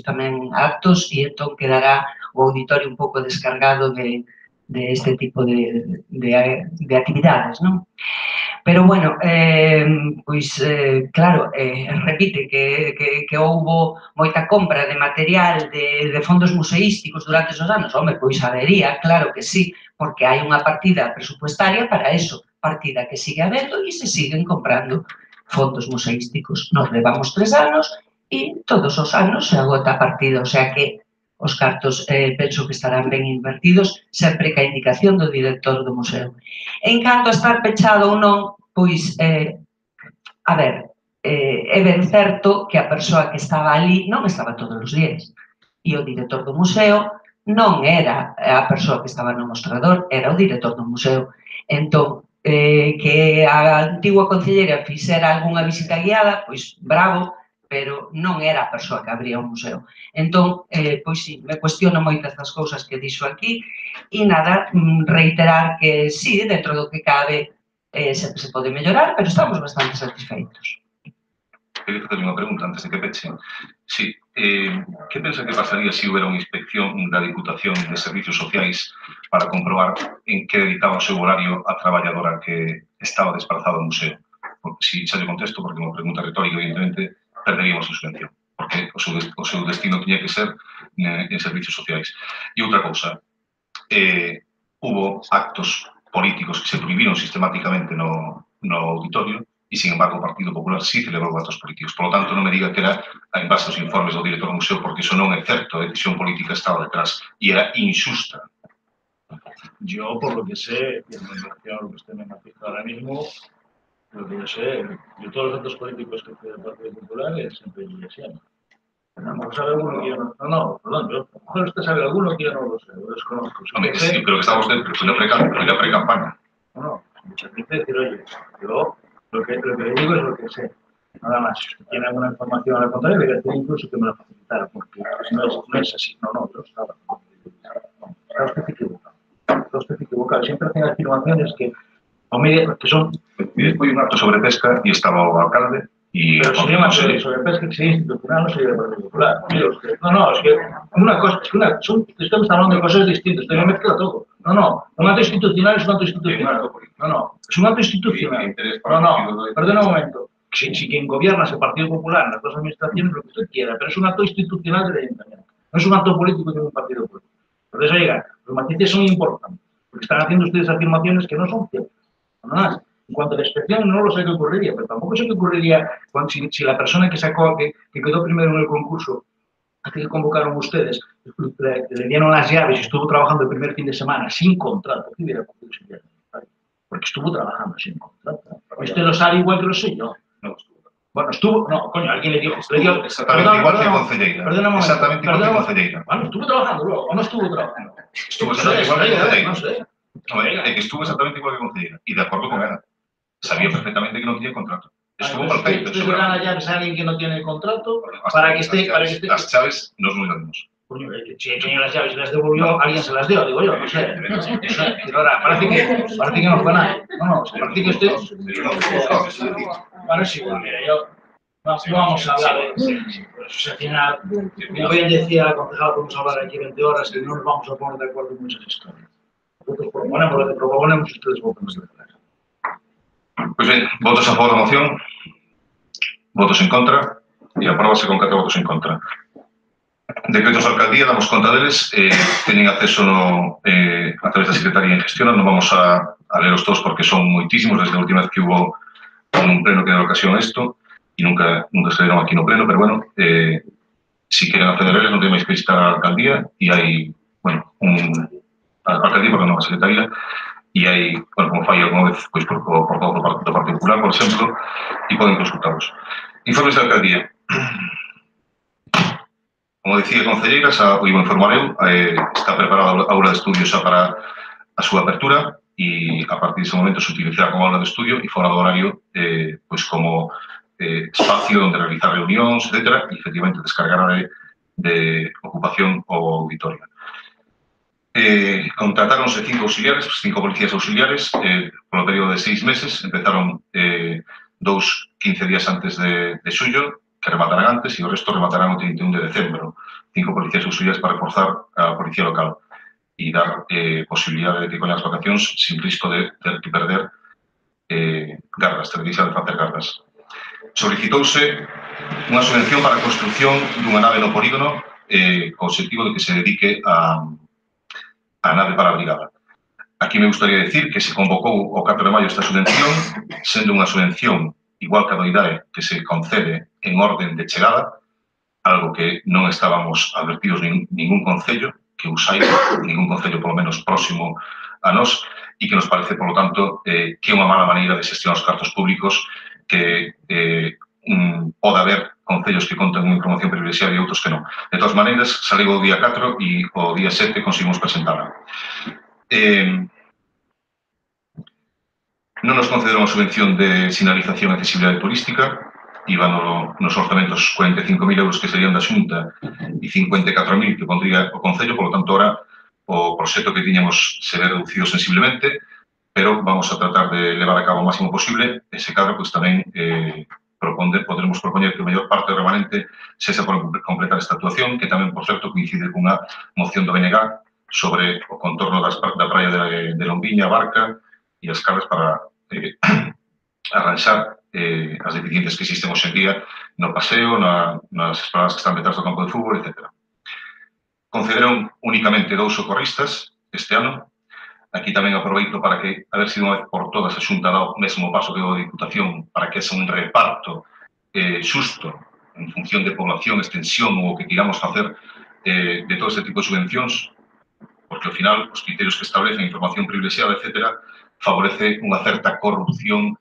tamén actos e entón quedará o auditorio un pouco descargado de este tipo de actividades, non? Pero, bueno, pois, claro, repite que houbo moita compra de material de fondos museísticos durante esos anos. Home, pois habería, claro que sí, porque hai unha partida presupuestaria para eso, partida que sigue habendo e se siguen comprando fondos museísticos. Nos levamos 3 anos e todos os anos se agota a partida, o sea que os cartos penso que estarán ben invertidos sempre que a indicación do director do museo. En canto a estar pechado ou non, pois, a ver, é ben certo que a persoa que estaba ali non estaba todos os días e o director do museo non era a persoa que estaba no mostrador, era o director do museo. Entón, que a antigua concelleira fixera algunha visita guiada, pois bravo, pero non era a persoa que abría o museo. Entón, pois sí, me cuestiono moitas das cousas que dixo aquí e nada, reiterar que sí, dentro do que cabe sempre se pode mellorar, pero estamos bastante satisfeitos. Quería facer unha pregunta antes de que peche. Sí, que pensa que pasaría se houbera unha inspección da Diputación de Servicios Sociais para comprobar en que dedicaba o seu horario a traballadora que estaba desplazada ao museo? Porque si xa lle contesto, porque é unha pregunta retórica, evidentemente, perderíamos a subvención, porque o seu destino tiña que ser en Servicios Sociais. E outra cousa, hubo actos políticos que se prohibiron sistemáticamente no auditorio e, sin embargo, o Partido Popular sí celebrou actos políticos. Por lo tanto, non me diga que era en base aos informes do director do museo, porque iso non é certo, a decisión política estaba detrás e era injusta. Yo, por lo que sé, y en relación a lo que usted me ha fijado ahora mismo, lo que yo sé, de todos los actos políticos que fue del Partido Popular, siempre llegué siempre. A lo mejor sabe alguno que yo no... No, perdón, yo, a lo mejor usted sabe alguno que yo no lo sé, lo desconozco. Hombre, sí, yo creo que estaba usted, pero fue la pre-campaña. No, muchas veces decir, oye, yo lo que le digo es lo que sé. Nada más, si usted tiene alguna información al contrario, le decía incluso que me la facilitara, porque no es así. No, yo estaba. Está usted equivocado. Siempre hacen afirmaciones que son... Y después un acto sobre pesca y estaba el alcalde y... Pero si no sobre pesca que sería institucional, no sería Partido Popular. No, es que una cosa, estamos hablando de cosas distintas, usted me mezcla todo. No, un acto institucional es un acto institucional. No, es un acto institucional. No, perdona un momento. Si quien gobierna es el Partido Popular en las dos administraciones, lo que usted quiera, pero es un acto institucional del ayuntamiento. No es un acto político de un partido político. Entonces, oiga, los matices son importantes, porque están haciendo ustedes afirmaciones que no son ciertas. Nada más. En cuanto a la inspección, no lo sé qué ocurriría, pero tampoco sé qué ocurriría si la persona que quedó primero en el concurso, hace que convocaron ustedes, le dieron las llaves y estuvo trabajando el primer fin de semana sin contrato. ¿Qué hubiera ocurrido si hubiera contrato? Porque estuvo trabajando sin contrato. Usted lo sabe igual que lo sé yo. No estuvo. Bueno, no, coño, alguien le dio... Exactamente igual que Concelleira. Perdona un momento. Exactamente igual que Concelleira. Bueno, estuvo trabajando luego, o no estuvo trabajando. Estuvo exactamente igual que Concelleira. No sé. No, es que estuvo exactamente igual que Concelleira. Y de acuerdo con ella. Sabía perfectamente que no tenía contrato. Estuvo perfecto. ¿Usted le da las llaves a alguien que no tiene contrato para que esté... Las llaves nos lo damos. Coño, si tenía las llaves y las devolvió, alguien se las dio, digo yo, no sé. Pero ahora, parece que no fue nada. No, parece que usted... Bueno, sí, mira, yo... No vamos a hablar de eso. Al final, como bien decía la concejala, podemos hablar aquí 20 horas y no nos vamos a poner de acuerdo en muchas historias. Nosotros proponemos lo que proponemos y ustedes votan de atrás. Pues bien, votos a favor da moción, votos en contra e apróbase con 4 votos en contra. Decretos da alcaldía, damos conta deles, teñen acceso a través da Secretaría en Gestión, non vamos a leros todos porque son moitísimos desde a última vez que hubo un pleno que deu ocasión a isto e nunca se deron aquí no pleno, pero bueno, si queren acceder a eles non ten máis que visitar a alcaldía e hai, bueno, a alcaldía, perdón, a Secretaría, e hai, bueno, como fai alguna vez, pois, por todo o Partido Popular, por exemplo, e poden consultarlos. Informes da alcaldía. Como dicía a concelleira, xa o iba a informar eu, está preparada a aula de estudio xa para a súa apertura e a partir dese momento se utilizará como aula de estudio e fora do horario, pois como espacio onde realizar reunións, etc. E efectivamente descargará de ocupación o auditorio. Contratáronse 5 auxiliares, 5 policías auxiliares, polo período de 6 meses, empezaron 15 días antes de xullo, que rematarán antes, e o resto rematarán o 31 de decembro. 5 policías auxiliares para reforzar a policía local e dar posibilidade de que con as vacacións, sin risco de ter que perder gardas, ter deixado de facer gardas. Solicitouse unha subvención para a construción dunha nave no polígono co objetivo de que se dedique a nave para a brigada. Aquí me gustaría decir que se convocou o 4 de maio esta subvención, sendo unha subvención igual que a doidade que se concede en orden de chegada, algo que non estábamos advertidos ningún concello que usai, ningún concello polo menos próximo a nós, e que nos parece, polo tanto, que é unha mala maneira de xestionar os cartos públicos, que pode haber concellos que contan unha información privilexiada e outros que non. De todas maneiras, saliu o día 4 e o día 7 conseguimos presentarla. Non nos concederon a subvención de sinalización e accesibilidade turística, iban nos orzamentos 45.000 euros que serían da Xunta e 54.000 que pondría o Concello, polo tanto, ahora o proxecto que tiñamos se ve reducido sensiblemente, pero vamos a tratar de levar a cabo o máximo posible, e se cadra, pois tamén poderemos propoñer que a maior parte do remanente sexa por completar esta actuación, que tamén, por certo, coincide cunha moción do BNG sobre o contorno da praia de Lombiña, Barca e as Carras para arranxar as deficiencias que existen hoxe en día no paseo, nas esplanadas que están detrás do campo de fútbol, etc. Concederon únicamente 2 socorristas este ano. Aquí tamén aproveito para que, a ver se unha vez por todas, a Xunta dá o mesmo paso que a Diputación para que ese un reparto xusto en función de población, extensión ou o que queramos facer de todo este tipo de subvencións, porque ao final os criterios que establecen información privilexiada, etc., favorece unha certa corrupción,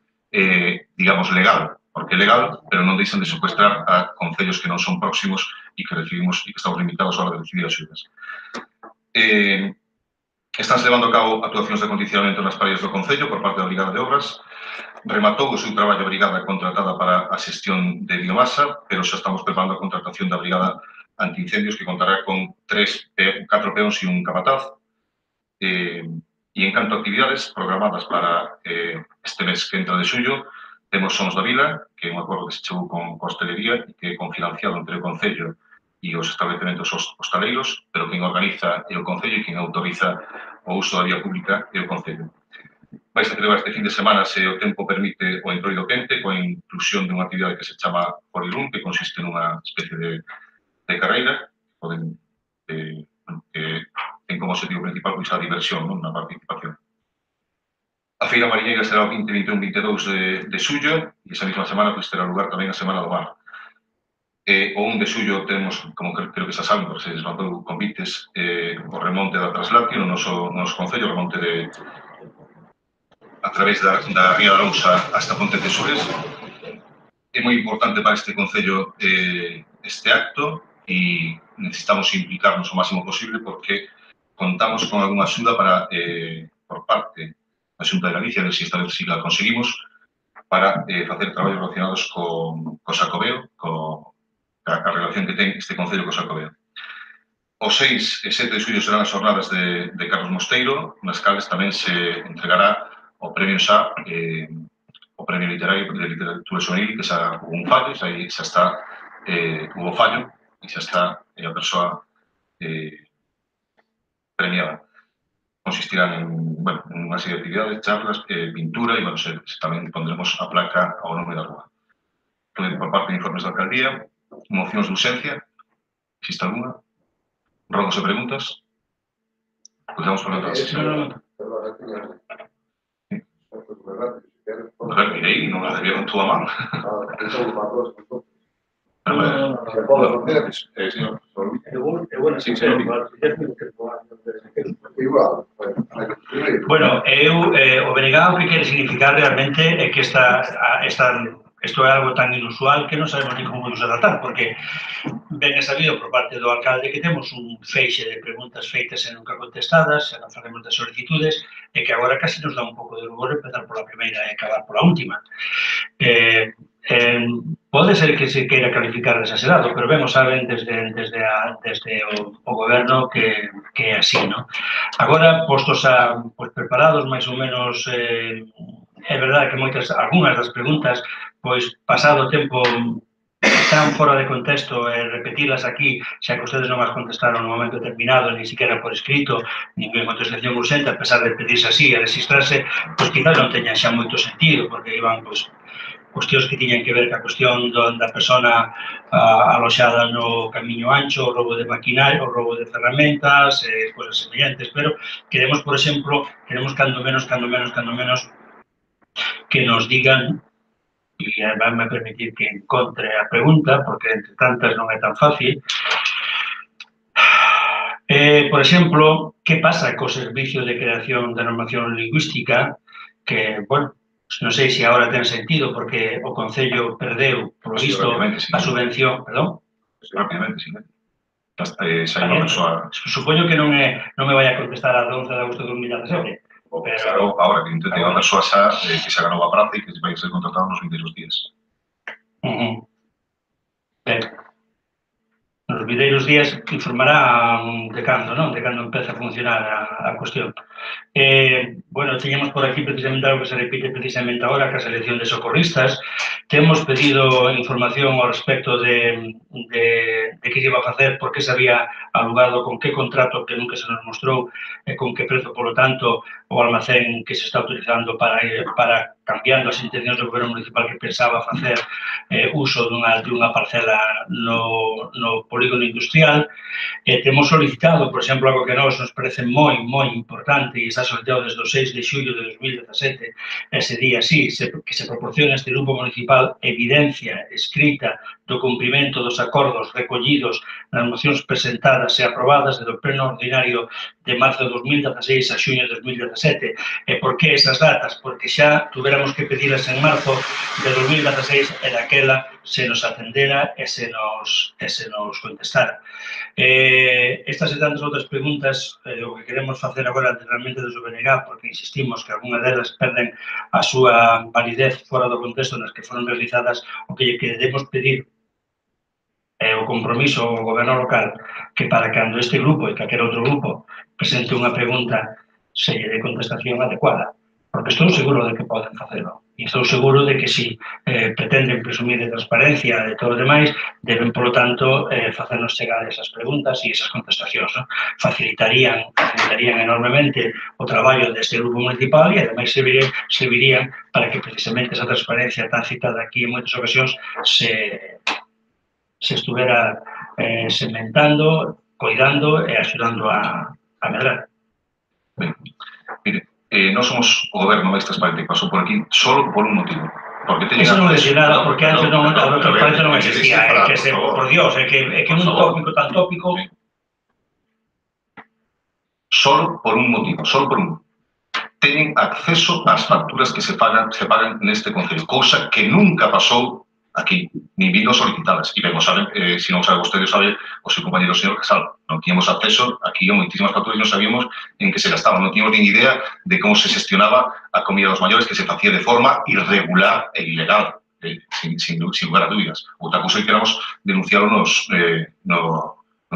digamos, legal, porque é legal, pero non deixan de secuestrar a concellos que non son próximos e que recibimos e que estamos limitados a hora de decidir as xudas. Están levando a cabo actuacións de acondicionamento nas praias do Concello por parte da Brigada de Obras. Rematou o seu traballo a Brigada contratada para a xestión de biomasa, pero xa estamos preparando a contratación da Brigada Antiincendios, que contará con 4 peóns e un capataz. E en canto a actividades programadas para este mes que entra de xullo, temos Sons da Vila, que é un acordo que se chegou con hostelería e que é confinanciado entre o Concello e os establecementos hostaleiros, pero quen organiza é o Concello e quen autoriza o uso da vía pública é o Concello. Vais a celebrar este fin de semana, se o tempo permite, o Entroido Quente, coa inclusión dunha actividade que se chama Horizon, que consiste nunha especie de carreira, que ten como objetivo principal a diversión na participación. A Feira Mariñeira será o 20, 21, 22 de xullo e esa mesma semana terá lugar tamén a Semana do Mar. O 1 de xullo temos, como creo que xa saben, porque se les mandou convites, o remonte da Traslatio no noso Concello, o remonte a través da Ría da Lousa hasta Ponte de Sures. É moi importante para este Concello este acto e necesitamos implicarnos o máximo posible porque contamos con algunha axuda por parte da Xunta de Galicia, de si esta vez si la conseguimos, para facer traballos relacionados co Xacobeo, a relación que ten este Concello co Xacobeo. O 6 e 7 de xullo serán as jornadas de Carlos Mosteiro, nas cales tamén se entregará o premio xa, o premio literario de literatura xuvenil, que xa hubo un fallo, xa está, hubo fallo, e xa está a persoa premiada. Consistirán en unha serie de actividades, charlas, pintura e, tamén pondremos a placa ao nome da rúa. Por parte de informes da alcaldía, mocións de urxencia, existe alguna? Rogos e preguntas? Pois damos por todas. Mirei, non a debía con túa man. Bueno, o BNG o que quere significar realmente é que isto é algo tan inusual que non sabemos ni como nos tratar, porque ben é sabido por parte do alcalde que temos un feixe de preguntas feitas e nunca contestadas, e non falemos de solicitudes, e que agora casi nos dá un pouco de rubor empezar pola primeira e acabar pola última. Pode ser que se queira calificar de exagerado, pero ben o saben desde o goberno que é así, non? Agora, postos preparados máis ou menos, é verdade que algunhas das preguntas, pois pasado o tempo están fora de contexto e repetilas aquí, xa que ustedes non as contestaron no momento determinado, ni siquiera por escrito, ni en contestación urgente, a pesar de pedirse así e registrarse, pois quizás non teñan xa moito sentido, porque iban, pois, cuestións que tiñan que ver ca cuestión da persona aloxada no camiño ancho, o roubo de maquinaria, o roubo de ferramentas, cousas semellantes, pero queremos, por exemplo, cando menos, que nos digan, e vanme permitir que encontre a pregunta, porque entre tantas non é tan fácil. Por exemplo, que pasa co servicio de creación de normación lingüística, que, bueno, non sei se agora ten sentido, porque o Concello perdeu, por visto, a subvención, perdón? Rápidamente, sí. Xa hai unha persoa... Supoño que non me vai a contestar a 11 de agosto de 2017. Claro, ahora que intente unha persoa xa que xa ganou a praza e que vai ser contratado nos 22 días. Ben, nos vindeiros días informará de cando, non? De cando empeza a funcionar a cuestión. Bueno, teñemos por aquí precisamente algo que se repite precisamente agora, que a selección de socorristas. Temos pedido información ao respecto de que se iba a facer, por que se había alugado, con que contrato que nunca se nos mostrou, e con que prezo, polo tanto, o almacén que se está utilizando para cambiando as intencións do goberno municipal que pensaba facer uso dunha parcela no polígono industrial. Temos solicitado, por exemplo, algo que nos parece moi importante e está solicitado desde o 6 de xullo de 2017, ese día sí, que se proporcione a este grupo municipal evidencia escrita do cumprimento dos acordos recollidos nas mocións presentadas e aprobadas do pleno ordinario de marzo de 2016 a xuño de 2017. E por que esas datas? Porque xa tuveramos que pedilas en marzo de 2016 e daquela se nos atendera e se nos contestara. Estas e tantas outras preguntas, o que queremos facer agora realmente desde o BNG, porque insistimos que algunha delas perden a súa validez fora do contexto nas que foron realizadas, o que queremos pedir o compromiso ao goberno local que para cando este grupo e calquer outro grupo presente unha pregunta se lle dé contestación adecuada, porque estou seguro de que poden facelo. E estou seguro de que si pretenden presumir de transparencia e todo o demais, deben, polo tanto, facernos chegar esas preguntas e esas contestacións. Facilitarían enormemente o traballo deste grupo municipal e, ademais, servirían para que, precisamente, esa transparencia tan citada aquí en moitas ocasións se estuvera sementando, coidando e axudando a medrar. Ben, mire, non somos o goberno máis transparente que pasou por aquí solo por un motivo. Eso non decir nada, porque antes a transparencia non existía, por Dios, é que é un tópico tan tópico. Solo por un motivo, solo por un. Teñen acceso ás facturas que se pagan neste Concello, cousa que nunca pasou aquí, nin vindo solicitadas. E ben, saben, se non sabe vostede, sabe o seu compañero señor Casal. Non tínhamos acceso aquí a moitísimas facturas e non sabíamos en que se gastaban. Non tínhamos nin idea de como se gestionaba a comida dos maiores, que se facía de forma irregular e ilegal, sin lugar a dúbidas. Outra cousa que queramos denunciarlo nos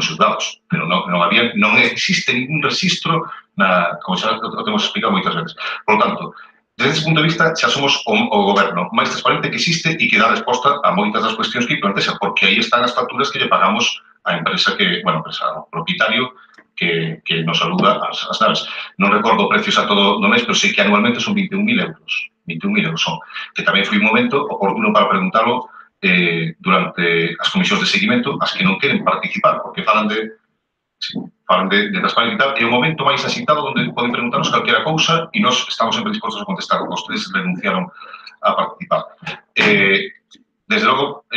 xulgados, pero non existe ningún registro, como xa o temos explicado moitas veces. Por lo tanto, desde ese punto de vista, xa somos o goberno máis transparente que existe e que dá resposta a moitas das cuestións que plantexa, porque aí están as facturas que lle pagamos á empresa ao propietario que nos aluga as naves. Non recordo o precio exacto do mes, pero sei que anualmente son 21.000 euros. 21.000 euros son. Que tamén foi un momento oportuno para preguntarlo durante as comisións de seguimento, as que non queren participar, porque falan de transparencia e tal, é o momento máis asintado onde poden preguntarnos calquera cousa e nós estamos sempre dispostos a contestar. Vostedes renunciaron a participar. Desde logo,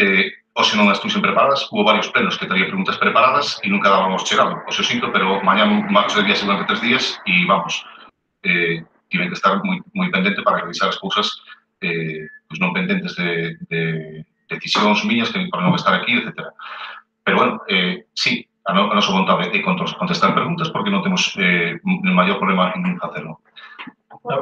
hoxe non estuxen preparadas, hubo varios plenos que traía preguntas preparadas e nunca dábamos chegado. O seu sinto, pero mañá vamos de viaxe durante 3 días e vamos, tiven que estar moi pendente para revisar as cousas non pendentes de decisións miñas que para non estar aquí, etc. Pero, bueno, sí, a nosa vontade é contestar preguntas porque non temos el maior problema en hacerlo.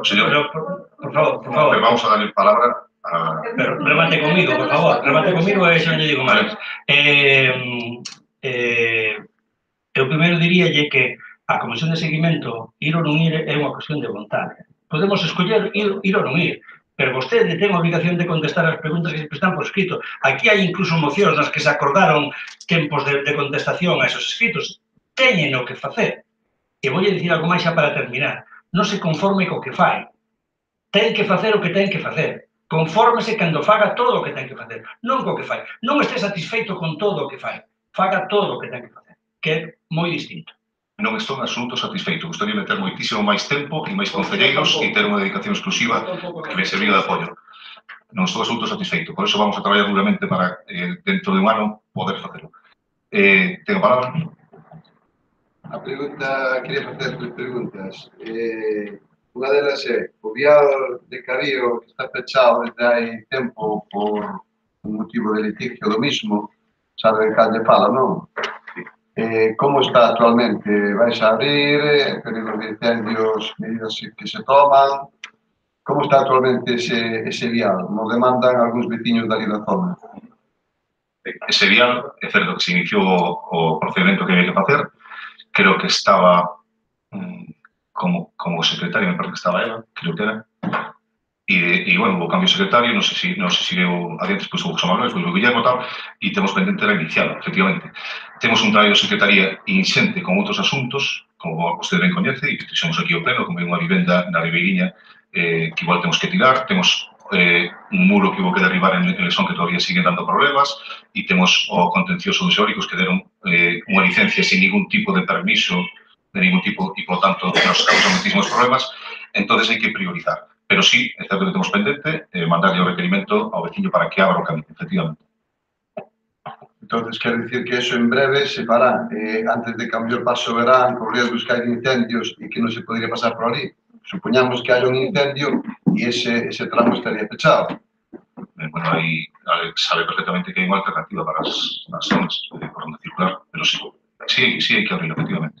Señor, por favor. Vamos a darle palabra a... Pero remate conmigo, por favor. Remate conmigo e xa non lle digo máis. Eu primeiro diríalle que a comisión de seguimento, ir ou non ir, é unha cuestión de vontade. Podemos escoller ir ou non ir. pero vostede ten a obrigación de contestar as preguntas que están por escrito. Aquí hai incluso mocións nas que se acordaron tempos de contestación a esos escritos. Teñen o que facer. E vou dicir algo máis xa para terminar. Non se conforme co que fai. Ten que facer o que ten que facer. Confórmese cando faga todo o que ten que facer. Non co que fai. Non este satisfeito con todo o que fai. Faga todo o que ten que facer. Que é moi distinto. Non estou en absoluto satisfeito. Gustaría meter moitísimo máis tempo e máis concelleiros e ter unha dedicación exclusiva que me serviría de apoio. Non estou absoluto satisfeito. Por eso vamos a traballar duramente para, dentro de un ano, poder facelo. Tengo a palabra? A pregunta, quería facer tres preguntas. Unha delas é, o vial de Carío que está pechado desde hai tempo por un motivo de litigio do mismo, sabe de cal lle fala, non? Como está actualmente? Vais a abrir? Períodos de incendios, medidas que se toman? Como está actualmente ese vial? Nos demandan algúns veciños dali da zona. Ese vial, é certo que se iniciou o procedimento que había que facer. Creo que estaba como secretario, me parece que estaba ela, creo que era. E, bueno, hubo cambio de secretario, non sei se veu adiante, despois hubo José Manuel, despois hubo Guillermo e tal, e temos pendente de inicialo, efectivamente. Temos un traballo de secretaría inxente con outros asuntos, como vostede ben coñece, e que fixemos aquí ao pleno, como é unha vivenda na Ribeiriña, que igual temos que tirar, temos un muro que hubo que derribar en Lesón que todavía sigue dando problemas, e temos o contencioso dos eólicos que deron unha licencia sin ningún tipo de permiso, de ningún tipo, e, por tanto, nos causan muchísimos problemas, entonces hai que priorizar. Pero sí, é certo que temos pendente mandarle o requerimento ao veciño para que abra o camino, efectivamente. Entonces, quer dicir que eso en breve se fará, antes de cambiar o paso verán, con riesgos que hai de incendios e que non se podría pasar por ali. Supoñamos que hai un incendio e ese tramo estaría pechado. Bueno, aí sabe perfectamente que hai unha alternativa para as zonas por onde circular, pero sí hai que abrir, efectivamente.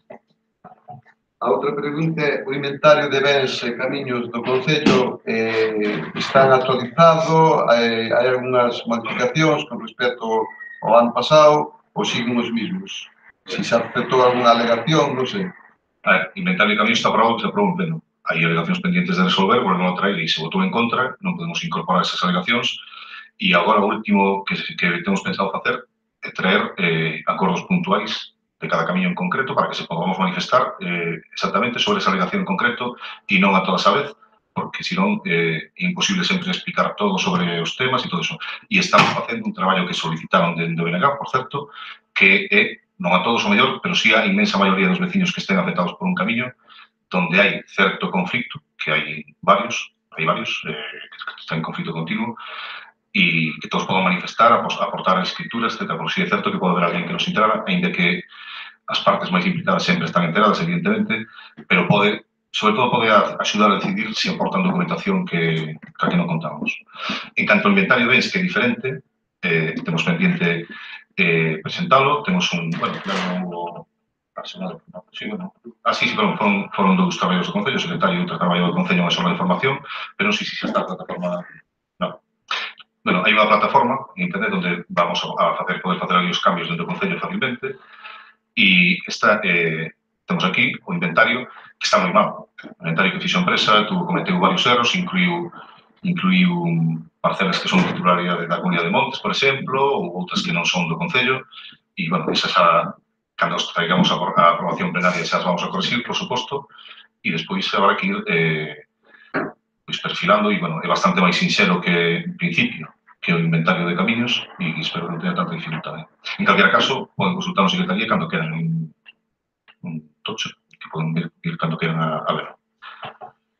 A outra pregunta é, o inventario de bens e camiños do Concello están actualizados, hai algunhas modificacións con respecto ao ano pasado ou siguen os mismos? Se se aceptou algunha alegación, non sei. Inventario de camiños está aprobado, que se aprobou en pleno. Hai alegacións pendientes de resolver, volvemos a traer e se votou en contra, non podemos incorporar esas alegacións e agora o último que temos pensado facer é traer acordos puntuais de cada camiño en concreto para que se podamos manifestar exactamente sobre esa alegación en concreto e non a todas a vez, porque senón é imposible sempre explicar todo sobre os temas e todo eso. E estamos facendo un traballo que solicitaron dende o BNG, por certo, que é, non a todos o mellor, pero sí a inmensa maioría dos veciños que estén afectados por un camiño donde hai certo conflicto, que hai varios que están en conflicto continuo, e que todos poden manifestar, aportar escrituras, etc. Por si é certo que pode haber alguén que nos enterara, ainda que as partes máis implicadas sempre están enteradas, evidentemente, pero sobre todo pode axudar a decidir se aportan documentación que non contamos. En canto ao inventario de bens, que é diferente, temos pendiente presentalo, temos bueno, foron dous traballos do Concello, o secretario e outro traballo do Concello sobre a información, pero non sei se xa está a plataforma. Non. Bueno, hai unha plataforma en internet onde vamos a poder facer ali os cambios dentro do Concello facilmente. E temos aquí o inventario que está moi mal. O inventario que fixo a empresa cometeu varios erros, incluiu parcelas que son titularidade da Comunidade de Montes, por exemplo, ou outras que non son do Concello, e, bueno, esas xa, cando traigamos a aprobación plenaria, xa as vamos a corregir, por suposto, e despois habrá que ir perfilando, e, bueno, é bastante máis sinxelo que, en principio, que o inventario de camiños, e espero que non tenha tanta dificultade. En calquera caso, poden consultar a Secretaría cando queran un tocho, que poden ir cando queran a ver.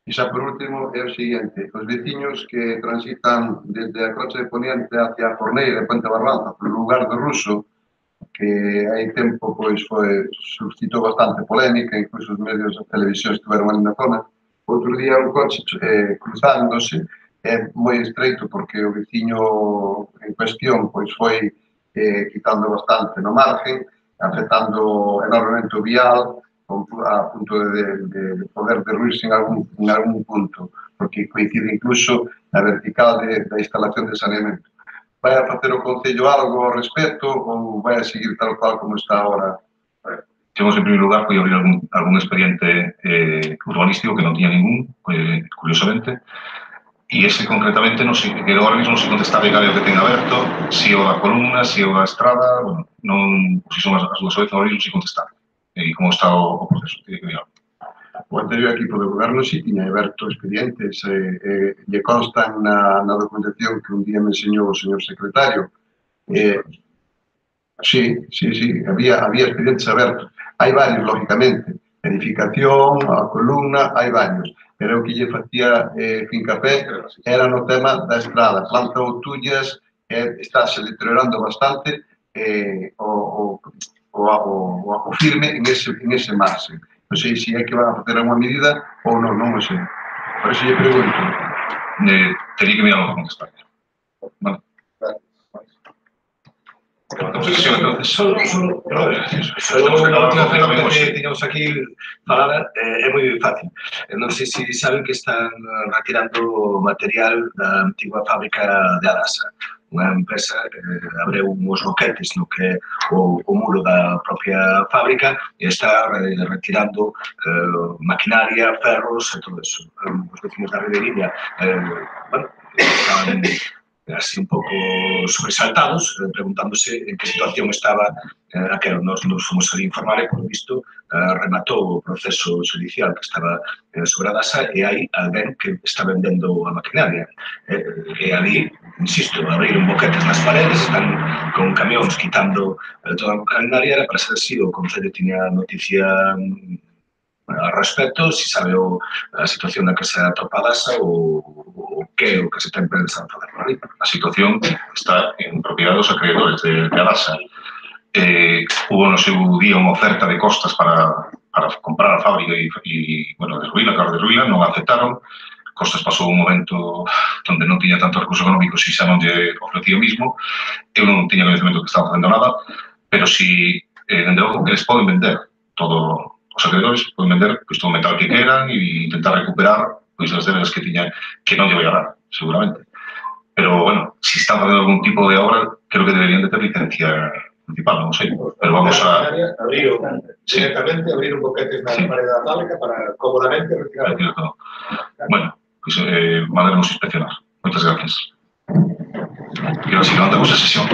E xa por último é o seguinte, os veciños que transitan desde a Crocha de Poniente hacia a Forneira de Puente Barbanza, polo lugar do Ruso, que hai tempo suscitou bastante polémica, incluso os medios de televisión estiveron ali na zona. Outro día un coche cruzándose, é moi estreito porque o veciño en cuestión foi quitando bastante no margen, afectando enormemente o vial, a punto de poder derruirse en algún punto, porque coincide incluso na vertical da instalación de saneamento. Vai a facer o Concello algo ao respecto ou vai a seguir tal cual como está agora? Temos, en primeiro lugar, foi abrir algún expediente urbanístico que non tiña ningún, curiosamente, E ese concretamente non se, que ahora mesmo non se contestaba cal é o que ten aberto, se o a columna, se o a estrada, bueno, non, se son as dúas veces ahora mesmo se contestar. E como está o proceso, que digamos. O anterior equipo de goberno si tiña aberto expedientes, lle constan na documentación que un día me enseñou o señor secretario. Sí, había expedientes abertos. Hai varios, lógicamente. Edificación, a columna, hai varios. Pero o que lle facía fincapé era no tema da estrada. Planta Outullas estáse deteriorando bastante o firme en ese margen. Non sei se é que van a facer alguma medida ou non, non o sei. Por eso lle pregunto. Tería que mirar o contestar. Vale. Solo a última pregunta que teñamos aquí falada é moi fácil. Non sei se saben que están retirando material da antigua fábrica de Adasa. Unha empresa abreu uns boquetes no que o muro da propia fábrica e está retirando maquinaria, ferros e todo eso. Os vecinos da Ribeiriña, bueno, estaban así un pouco sobresaltados, preguntándose en que situación estaba aquel. Nos fomos a informar e, por visto, rematou o proceso judicial que estaba sobre a Dasa e hai alguén que está vendendo a maquinaria. E ali, insisto, abriron boquetes nas paredes, están con camións quitando toda a maquinaria. Era para ser así, o Concello tiña noticia al respecto, si sabe a situación na que se atopa a Dasa ou que é o que se ten pensado fazer por ali. A situación está en propiedade dos acreedores de Adasa. Hubo no seu día unha oferta de costas para comprar a fábrica e bueno, derruíla, claro, derruíla, non aceptaron. Costas pasou un momento onde non tiña tanto recurso económico e xa non lle ofrecía o mismo. Eu non tiña conhecimento que estaba facendo nada, pero si, dende logo, eles poden vender todo. Os acreedores poden vender todo o metal que queran e intentar recuperar as débedas que tiñan, que non lle vai a dar, seguramente. Pero, bueno, si están facendo algún tipo de obra, creo que deberían de ter licencia principal, non sei. Pero vamos a... Directamente abrir un boquete na pared da fábrica para cómodamente retirar. Bueno, pues mandaremos inspeccionar. Moitas gracias. E ahora si levantamos a sesión.